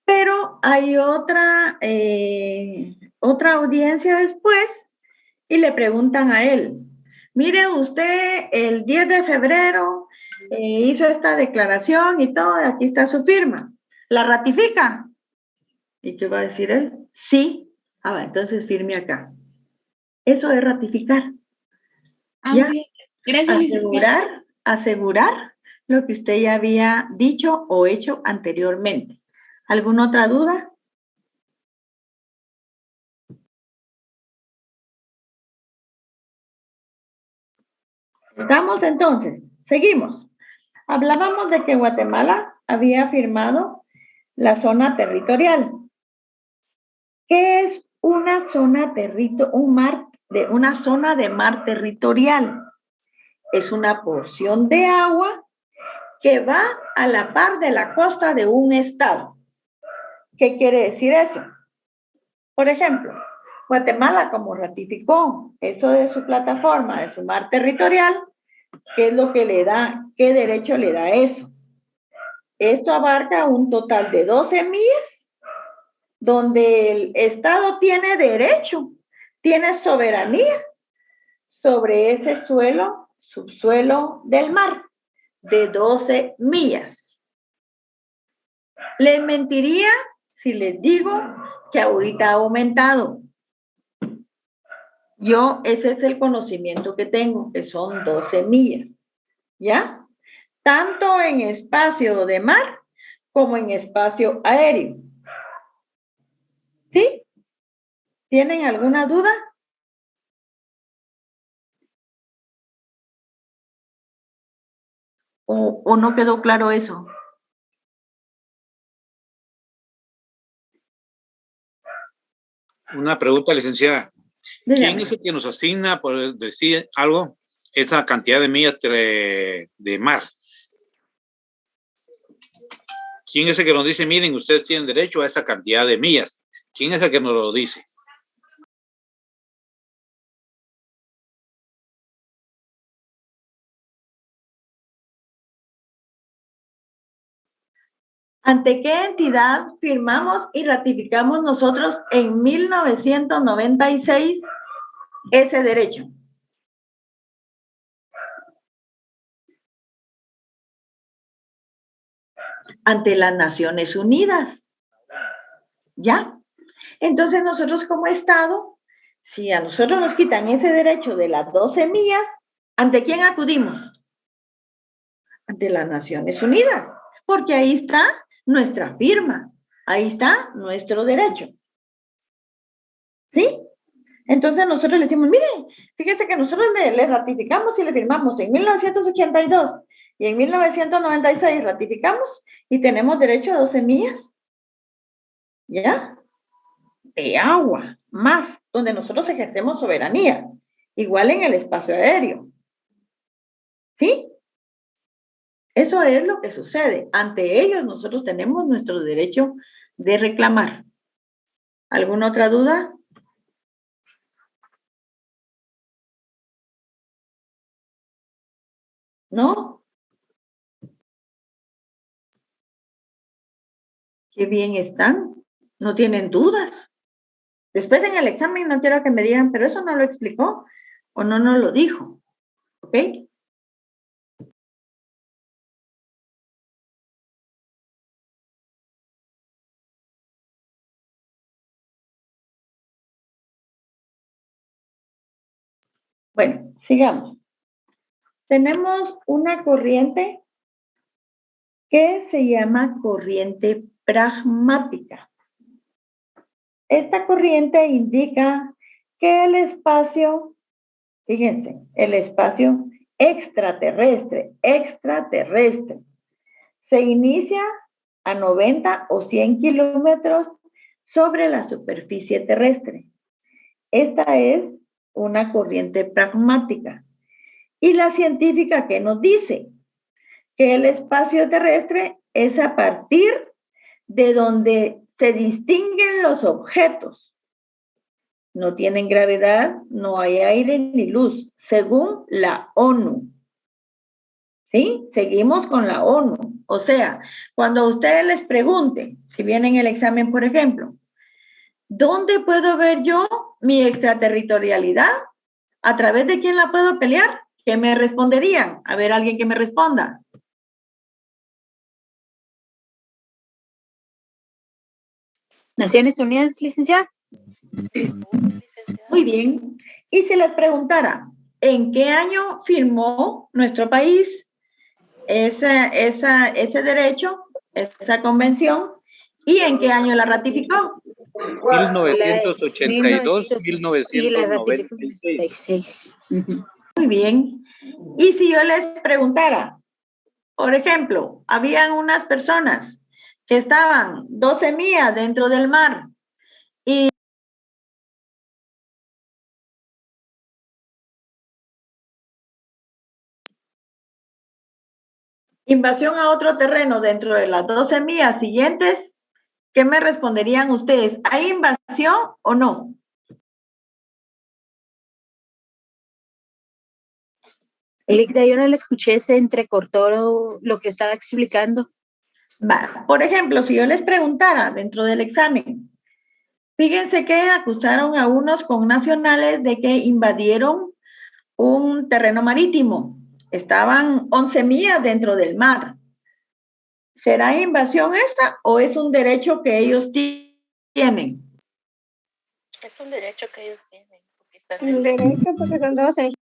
Pero hay otra audiencia después y le preguntan a él, mire usted, el 10 de febrero hizo esta declaración y todo, aquí está su firma. ¿La ratifica? ¿Y qué va a decir él? Sí. Entonces firme acá. Eso es ratificar. ¿Ya? Gracias. Asegurar lo que usted ya había dicho o hecho anteriormente. ¿Alguna otra duda? ¿Estamos entonces? Seguimos. Hablábamos de que Guatemala había firmado la zona territorial. ¿Qué es una zona de mar territorial? Es una porción de agua que va a la par de la costa de un estado. ¿Qué quiere decir eso? Por ejemplo, Guatemala, como ratificó eso de su plataforma, de su mar territorial, ¿qué es lo que le da? ¿Qué derecho le da eso? Esto abarca un total de 12 millas, donde el estado tiene derecho, tiene soberanía sobre ese subsuelo del mar, de 12 millas. Les mentiría si les digo que ahorita ha aumentado. Ese es el conocimiento que tengo, que son 12 millas, ¿ya? Tanto en espacio de mar como en espacio aéreo. ¿Sí? ¿Tienen alguna duda? ¿O no quedó claro eso? Una pregunta, licenciada. ¿Quién es el que nos asigna, por decir algo, esa cantidad de millas de mar? ¿Quién es el que nos dice, miren, ustedes tienen derecho a esa cantidad de millas? ¿Quién es el que nos lo dice? ¿Ante qué entidad firmamos y ratificamos nosotros en 1996 ese derecho? Ante las Naciones Unidas. ¿Ya? Entonces nosotros como Estado, si a nosotros nos quitan ese derecho de las 12 millas, ¿ante quién acudimos? Ante las Naciones Unidas, porque ahí está nuestra firma, ahí está nuestro derecho. ¿Sí? Entonces nosotros le decimos, mire, fíjese que nosotros le ratificamos y le firmamos en 1982 y en 1996 ratificamos y tenemos derecho a 12 millas, ¿ya? De agua, más, donde nosotros ejercemos soberanía, igual en el espacio aéreo. ¿Sí? Eso es lo que sucede. Ante ellos nosotros tenemos nuestro derecho de reclamar. ¿Alguna otra duda? ¿No? Qué bien están. No tienen dudas. Después en el examen no quiero que me digan, pero eso no lo explicó o no nos lo dijo. ¿Ok? Bueno, sigamos. Tenemos una corriente que se llama corriente pragmática. Esta corriente indica que el espacio, fíjense, el espacio extraterrestre, se inicia a 90 o 100 kilómetros sobre la superficie terrestre. Esta es una corriente pragmática. Y la científica, ¿qué nos dice? Que el espacio terrestre es a partir de donde se distinguen los objetos. No tienen gravedad, no hay aire ni luz, según la ONU. ¿Sí? Seguimos con la ONU. O sea, cuando ustedes les pregunten, si vienen el examen, por ejemplo, ¿dónde puedo ver yo mi extraterritorialidad? ¿A través de quién la puedo pelear? ¿Qué me responderían? A ver, alguien que me responda. Naciones Unidas, licenciada. Muy bien. Y si les preguntara, ¿en qué año firmó nuestro país ese derecho, esa convención? ¿Y en qué año la ratificó? 1982, 1996. Muy bien. Y si yo les preguntara, por ejemplo, habían unas personas que estaban 12 millas dentro del mar y invasión a otro terreno dentro de las 12 millas siguientes, ¿qué me responderían ustedes? ¿Hay invasión o no? Elicta, yo no le escuché, se entrecortó lo que estaba explicando. Va. Por ejemplo, si yo les preguntara dentro del examen, fíjense que acusaron a unos connacionales de que invadieron un terreno marítimo. Estaban 11 millas dentro del mar. ¿Será invasión esta o es un derecho que ellos tienen? Es un derecho que ellos tienen. Un derecho porque son 12.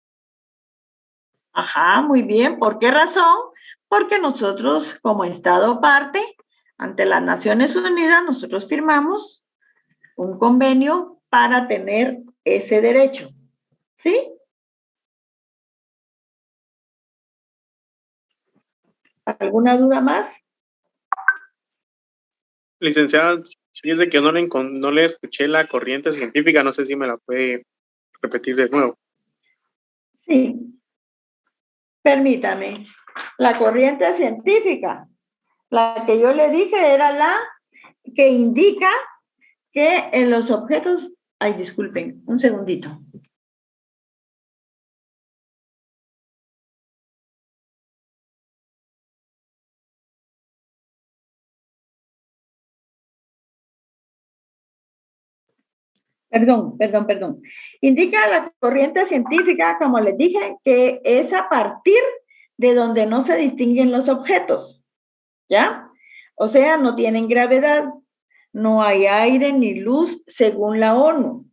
Ajá, muy bien. ¿Por qué razón? Porque nosotros, como Estado parte, ante las Naciones Unidas, nosotros firmamos un convenio para tener ese derecho. ¿Sí? ¿Alguna duda más? Licenciada, fíjese que no le escuché la corriente científica, no sé si me la puede repetir de nuevo. Sí. Permítame. La corriente científica, la que yo le dije era la que indica que en los objetos... Ay, disculpen, un segundito. Perdón. Indica la corriente científica, como les dije, que es a partir de donde no se distinguen los objetos, ¿ya? O sea, no tienen gravedad, no hay aire ni luz, según la ONU.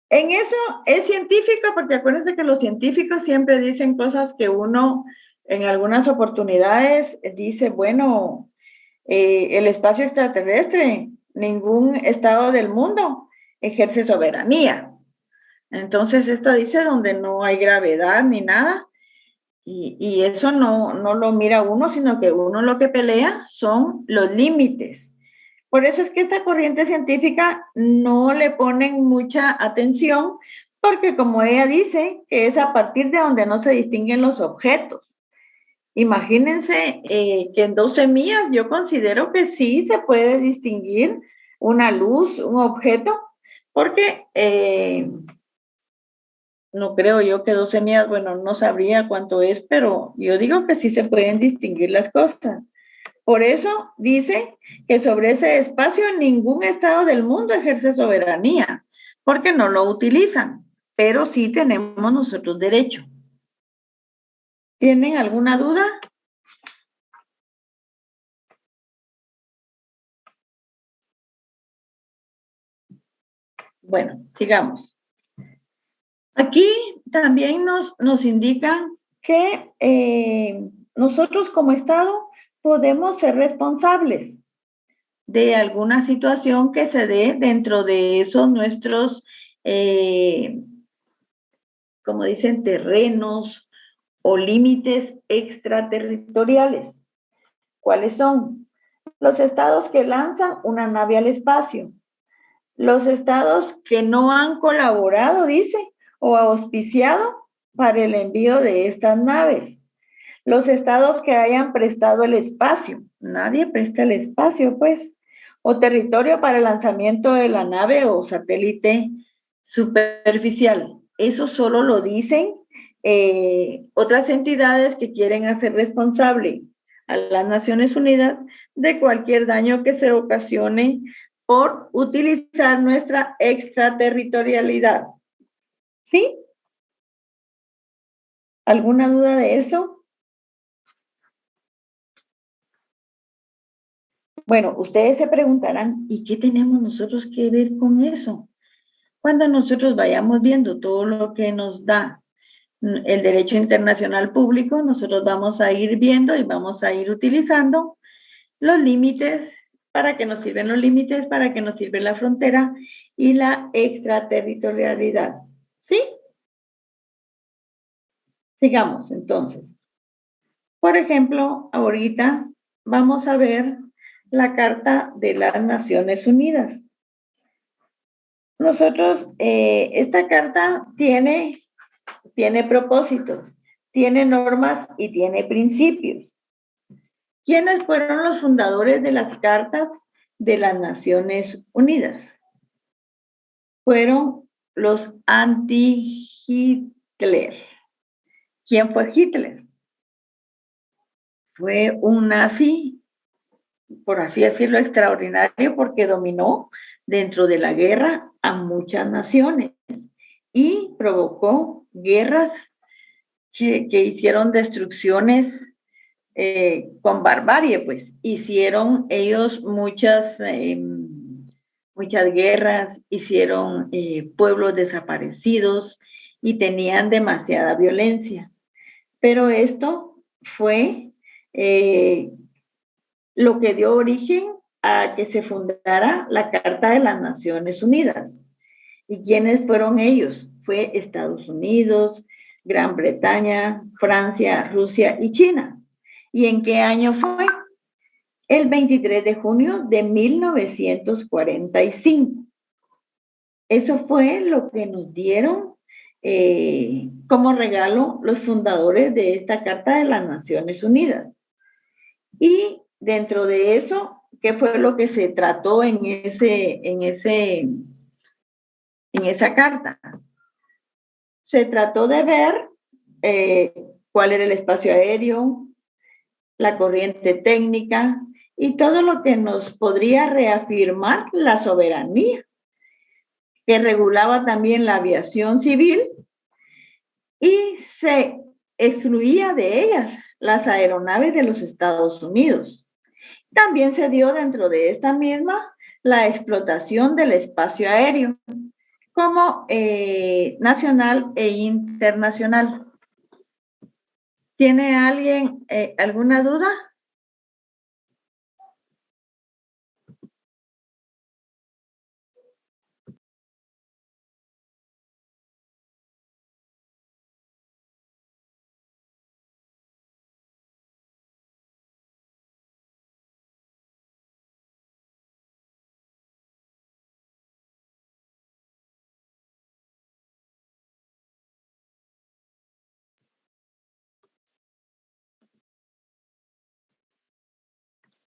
En eso es científico, porque acuérdense que los científicos siempre dicen cosas que uno en algunas oportunidades dice, bueno, el espacio extraterrestre, ningún estado del mundo ejerce soberanía. Entonces, esto dice donde no hay gravedad ni nada, y eso no lo mira uno, sino que uno lo que pelea son los límites. Por eso es que esta corriente científica no le ponen mucha atención, porque como ella dice, que es a partir de donde no se distinguen los objetos. Imagínense que en 12 millas yo considero que sí se puede distinguir una luz, un objeto, porque no creo yo que 12 millas, bueno, no sabría cuánto es, pero yo digo que sí se pueden distinguir las cosas. Por eso dice que sobre ese espacio ningún estado del mundo ejerce soberanía, porque no lo utilizan, pero sí tenemos nosotros derecho. ¿Tienen alguna duda? Bueno, sigamos. Aquí también nos indican que nosotros como Estado podemos ser responsables de alguna situación que se dé dentro de esos nuestros, como dicen, terrenos o límites extraterritoriales. ¿Cuáles son? Los estados que lanzan una nave al espacio, los estados que no han colaborado, dice, o auspiciado para el envío de estas naves, los estados que hayan prestado el espacio, nadie presta el espacio, pues, o territorio para el lanzamiento de la nave o satélite superficial. Eso solo lo dicen otras entidades que quieren hacer responsable a las Naciones Unidas de cualquier daño que se ocasione por utilizar nuestra extraterritorialidad. ¿Sí? ¿Alguna duda de eso? Bueno, ustedes se preguntarán, ¿y qué tenemos nosotros que ver con eso? Cuando nosotros vayamos viendo todo lo que nos da el derecho internacional público, nosotros vamos a ir viendo y vamos a ir utilizando los límites, para qué nos sirven los límites, para qué nos sirve la frontera y la extraterritorialidad. ¿Sí? Sigamos, entonces. Por ejemplo, ahorita vamos a ver la Carta de las Naciones Unidas. Nosotros, esta carta tiene propósitos, tiene normas y tiene principios. ¿Quiénes fueron los fundadores de las cartas de las Naciones Unidas? Fueron los anti-Hitler. ¿Quién fue Hitler? Fue un nazi, por así decirlo, extraordinario, porque dominó dentro de la guerra a muchas naciones y provocó guerras que hicieron destrucciones con barbarie, pues. Hicieron ellos muchas guerras, hicieron pueblos desaparecidos y tenían demasiada violencia. Pero esto fue lo que dio origen a que se fundara la Carta de las Naciones Unidas. ¿Y quiénes fueron ellos? Fue Estados Unidos, Gran Bretaña, Francia, Rusia y China. ¿Y en qué año fue? El 23 de junio de 1945. Eso fue lo que nos dieron como regalo los fundadores de esta Carta de las Naciones Unidas. Y dentro de eso, ¿qué fue lo que se trató en esa carta? Se trató de ver cuál era el espacio aéreo, la corriente técnica y todo lo que nos podría reafirmar la soberanía, que regulaba también la aviación civil y se excluía de ellas las aeronaves de los Estados Unidos. También se dio dentro de esta misma la explotación del espacio aéreo como nacional e internacional. ¿Tiene alguien alguna duda?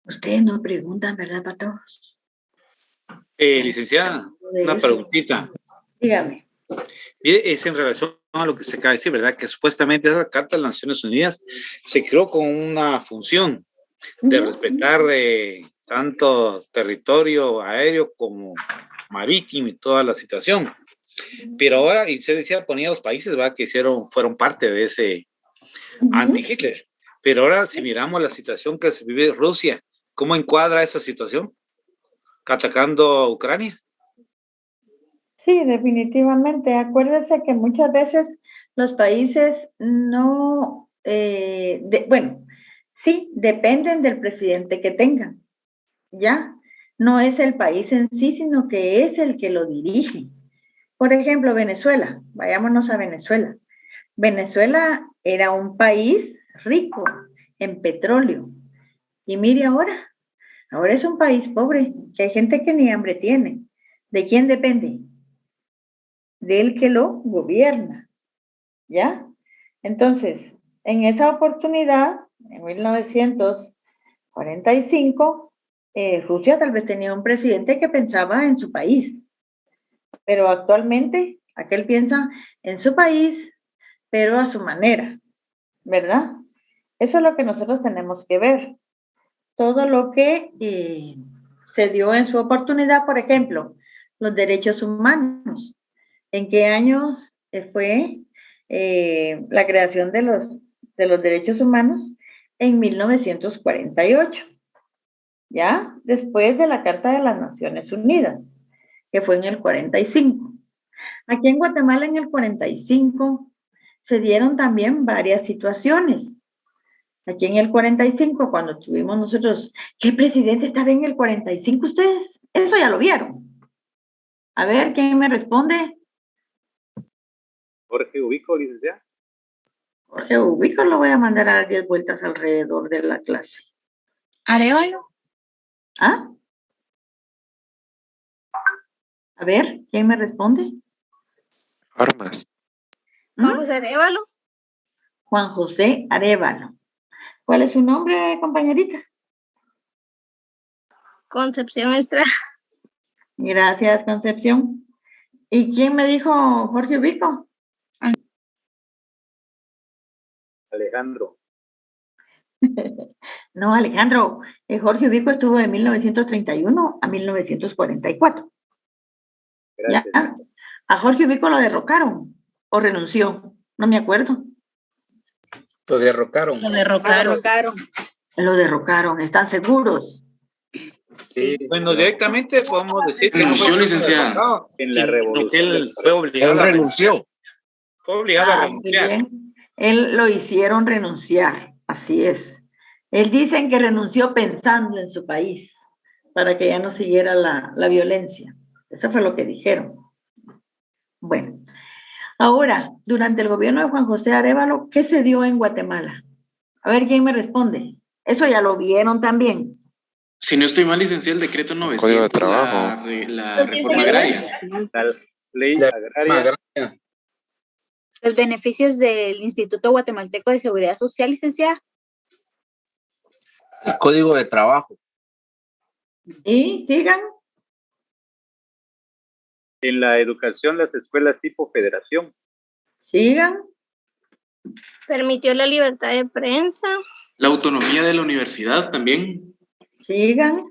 Ustedes no preguntan, ¿verdad, Pato? Licenciada, una preguntita. Dígame. Mire, es en relación a lo que se acaba de decir, ¿verdad? Que supuestamente esa Carta de las Naciones Unidas se creó con una función de respetar tanto territorio aéreo como marítimo y toda la situación. Pero ahora, y se decía, ponía los países, ¿verdad? Que fueron parte de ese anti-Hitler. Pero ahora, si miramos la situación que se vive en Rusia, ¿cómo encuadra esa situación? ¿Atacando a Ucrania? Sí, definitivamente. Acuérdese que muchas veces los países no, bueno, sí, dependen del presidente que tengan, ¿ya? No es el país en sí, sino que es el que lo dirige. Por ejemplo, Venezuela, vayámonos a Venezuela. Venezuela era un país rico en petróleo. Y mire ahora es un país pobre, que hay gente que ni hambre tiene. ¿De quién depende? Del que lo gobierna, ¿ya? Entonces, en esa oportunidad, en 1945, Rusia tal vez tenía un presidente que pensaba en su país, pero actualmente aquel piensa en su país, pero a su manera, ¿verdad? Eso es lo que nosotros tenemos que ver. Todo lo que se dio en su oportunidad, por ejemplo, los derechos humanos. ¿En qué años fue la creación de los derechos humanos? En 1948, ¿ya? Después de la Carta de las Naciones Unidas, que fue en el 45. Aquí en Guatemala, en el 45, se dieron también varias situaciones. Aquí en el 45, cuando tuvimos nosotros, ¿qué presidente estaba en el 45 ustedes? Eso ya lo vieron. A ver, ¿quién me responde? Jorge Ubico, licenciada. Jorge Ubico lo voy a mandar a dar 10 vueltas alrededor de la clase. Arévalo. ¿Ah? A ver, ¿quién me responde? Armas. Juan José Arévalo. Juan José Arévalo. ¿Cuál es su nombre, compañerita? Concepción Estrada. Gracias, Concepción. ¿Y quién me dijo Jorge Ubico? Alejandro. No, Alejandro. Jorge Ubico estuvo de 1931 a 1944. Gracias. ¿Ya? ¿A Jorge Ubico lo derrocaron o renunció? No me acuerdo. Lo derrocaron. Lo derrocaron, ¿están seguros? Sí. Bueno, directamente podemos decir que renunció, licenciada. En la revolución. Que él fue obligado Él renunció. Fue obligado a Muy renunciar. bien. Él lo hicieron renunciar, así es. Él dicen que renunció pensando en su país, para que ya no siguiera la violencia. Eso fue lo que dijeron. Bueno, ahora, durante el gobierno de Juan José Arévalo, ¿qué se dio en Guatemala? A ver, ¿quién me responde? Eso ya lo vieron también. Si no estoy mal, licenciado, el decreto 900, Código de trabajo. la reforma agraria. La ley agraria. Los beneficios del Instituto Guatemalteco de Seguridad Social, licenciada. El código de trabajo. Y sigan. En la educación, las escuelas tipo federación. Sigan. Permitió la libertad de prensa. La autonomía de la universidad también. Sigan.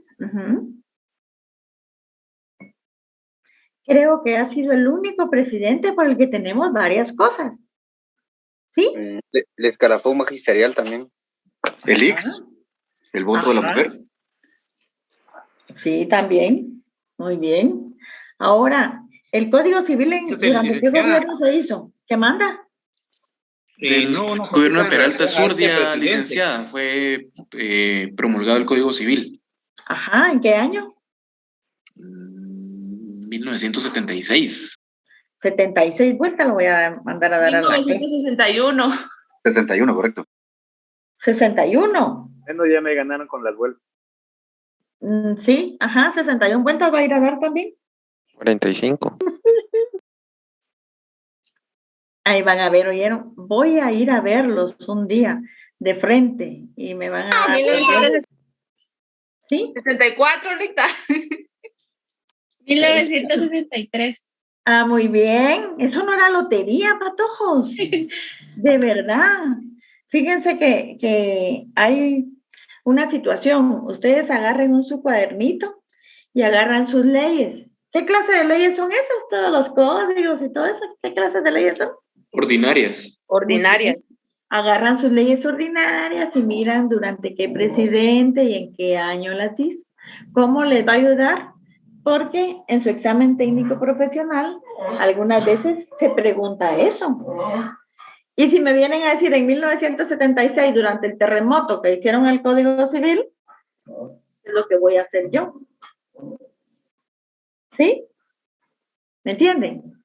Creo que ha sido el único presidente por el que tenemos varias cosas. ¿Sí? El escalafón magisterial también. El IX, el voto de la mujer. Sí, también. Muy bien. Ahora, el Código Civil durante qué gobierno se hizo? ¿Qué manda? Del gobierno de Peralta Zurdia, licenciada, fue promulgado el Código Civil. Ajá, ¿en qué año? 1976. 76 vueltas lo voy a mandar a dar a la 1961. 61, correcto. 61. Bueno, ya me ganaron con las vueltas. Sí, ajá, 61 vueltas va a ir a dar también. 45. Ahí van a ver, oyeron, voy a ir a verlos un día de frente y me van a dar ¿Sí? 64, Licta. 1963. Ah, muy bien. Eso no era lotería, patojos. De verdad. Fíjense que hay una situación. Ustedes agarren su cuadernito y agarran sus leyes. ¿Qué clase de leyes son esas? Todos los códigos y todo eso. ¿Qué clases de leyes son? Ordinarias. Ordinarias. Agarran sus leyes ordinarias y miran durante qué presidente y en qué año las hizo. ¿Cómo les va a ayudar? Porque en su examen técnico profesional algunas veces se pregunta eso. Y si me vienen a decir en 1976, durante el terremoto que hicieron el Código Civil, es lo que voy a hacer yo. ¿Sí? ¿Me entienden?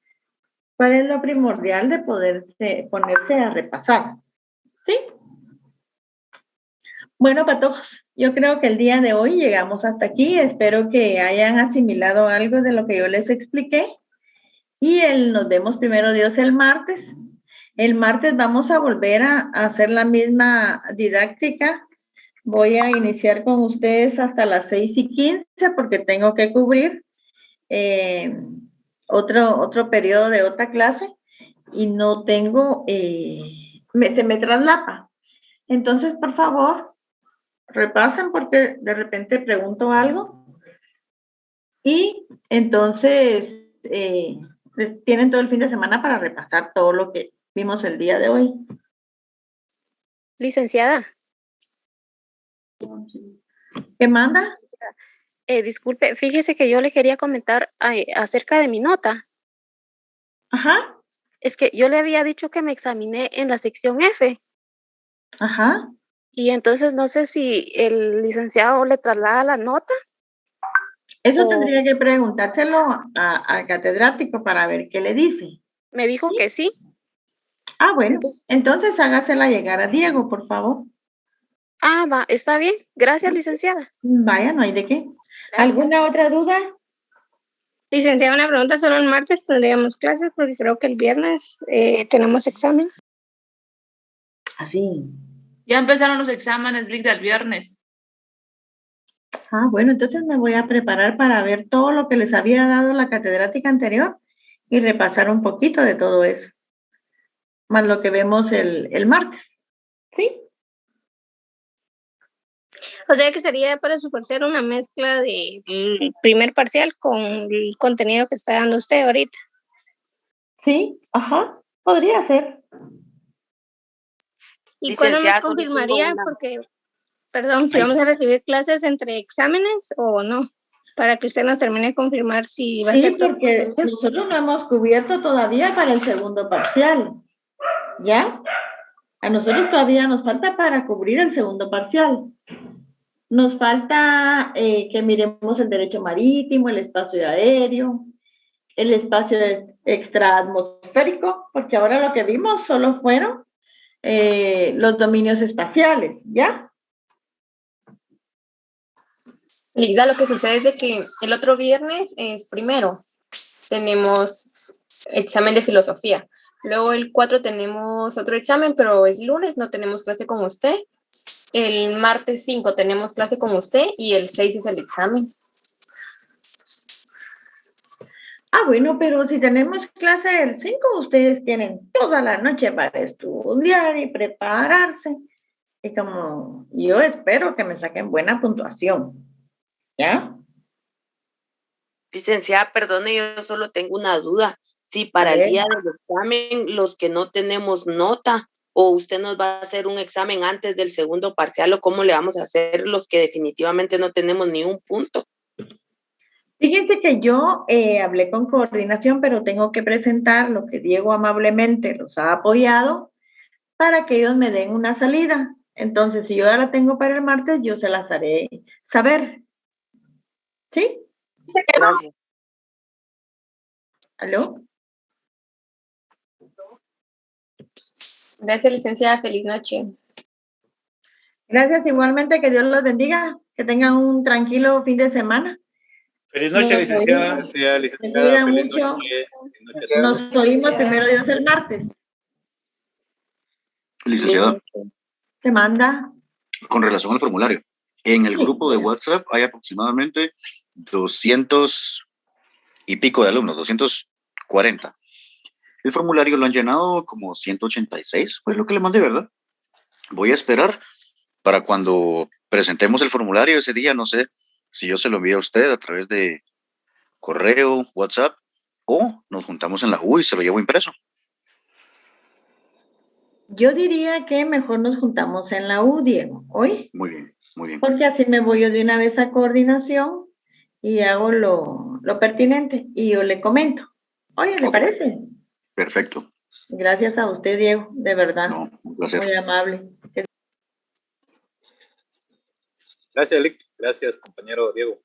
¿Cuál es lo primordial de ponerse a repasar? ¿Sí? Bueno, patojos, yo creo que el día de hoy llegamos hasta aquí. Espero que hayan asimilado algo de lo que yo les expliqué. Y nos vemos primero Dios el martes. El martes vamos a volver a hacer la misma didáctica. Voy a iniciar con ustedes hasta las 6:15 porque tengo que cubrir otro periodo de otra clase y no tengo, se me traslapa. Entonces, por favor, repasen porque de repente pregunto algo y entonces tienen todo el fin de semana para repasar todo lo que vimos el día de hoy. Licenciada. ¿Qué manda? Disculpe, fíjese que yo le quería comentar acerca de mi nota. Ajá. Es que yo le había dicho que me examiné en la sección F. Ajá. Y entonces no sé si el licenciado le traslada la nota. Eso tendría que preguntárselo al catedrático para ver qué le dice. Me dijo que sí. Ah, bueno. Entonces hágasela llegar a Diego, por favor. Ah, va, está bien. Gracias, licenciada. Vaya, no hay de qué. Gracias. ¿Alguna otra duda? Licenciada, una pregunta. Solo el martes tendríamos clases porque creo que el viernes tenemos examen. Así. Ya empezaron los exámenes, Licta, el viernes. Ah, bueno, entonces me voy a preparar para ver todo lo que les había dado la catedrática anterior y repasar un poquito de todo eso. Más lo que vemos el martes. ¿Sí? O sea que sería para su parcial una mezcla del primer parcial con el contenido que está dando usted ahorita. Sí, ajá, podría ser. ¿Y cuándo nos confirmaría? Porque, perdón, si vamos a recibir clases entre exámenes o no, para que usted nos termine de confirmar si va a ser todo. Sí, porque nosotros no hemos cubierto todavía para el segundo parcial. ¿Ya? A nosotros todavía nos falta para cubrir el segundo parcial. Nos falta que miremos el derecho marítimo, el espacio aéreo, el espacio extraatmosférico, porque ahora lo que vimos solo fueron los dominios espaciales, ¿ya? Lida, lo que sucede es de que el otro viernes primero tenemos examen de filosofía. Luego el 4 tenemos otro examen, pero es lunes, no tenemos clase con usted. El martes 5 tenemos clase con usted y el 6 es el examen. Ah, bueno, pero si tenemos clase el 5, ustedes tienen toda la noche para estudiar y prepararse. Y como yo espero que me saquen buena puntuación. ¿Ya? Licenciada, perdone, yo solo tengo una duda. Si para el día del examen, los que no tenemos nota, o usted nos va a hacer un examen antes del segundo parcial, o cómo le vamos a hacer los que definitivamente no tenemos ni un punto. Fíjense que yo hablé con coordinación, pero tengo que presentar lo que Diego amablemente los ha apoyado para que ellos me den una salida. Entonces, si yo ya la tengo para el martes, yo se las haré saber. ¿Sí? Gracias. ¿Aló? Gracias, licenciada. Feliz noche. Gracias, igualmente, que Dios los bendiga, que tengan un tranquilo fin de semana. Feliz noche, licenciada. Bendiga mucho. Nos oímos primero Dios el martes. Licenciada. ¿Te manda? Con relación al formulario, En el grupo de WhatsApp hay aproximadamente 200 y pico de alumnos, 240. El formulario lo han llenado como 186, fue lo que le mandé, ¿verdad? Voy a esperar para cuando presentemos el formulario ese día, no sé si yo se lo envío a usted a través de correo, WhatsApp, o nos juntamos en la U y se lo llevo impreso. Yo diría que mejor nos juntamos en la U, Diego, ¿hoy? Muy bien, muy bien. Porque así me voy yo de una vez a coordinación y hago lo pertinente y yo le comento. Oye, ¿le parece? Perfecto. Gracias a usted, Diego, de verdad. No, un placer. Muy amable. Gracias, Lic. Gracias, compañero Diego.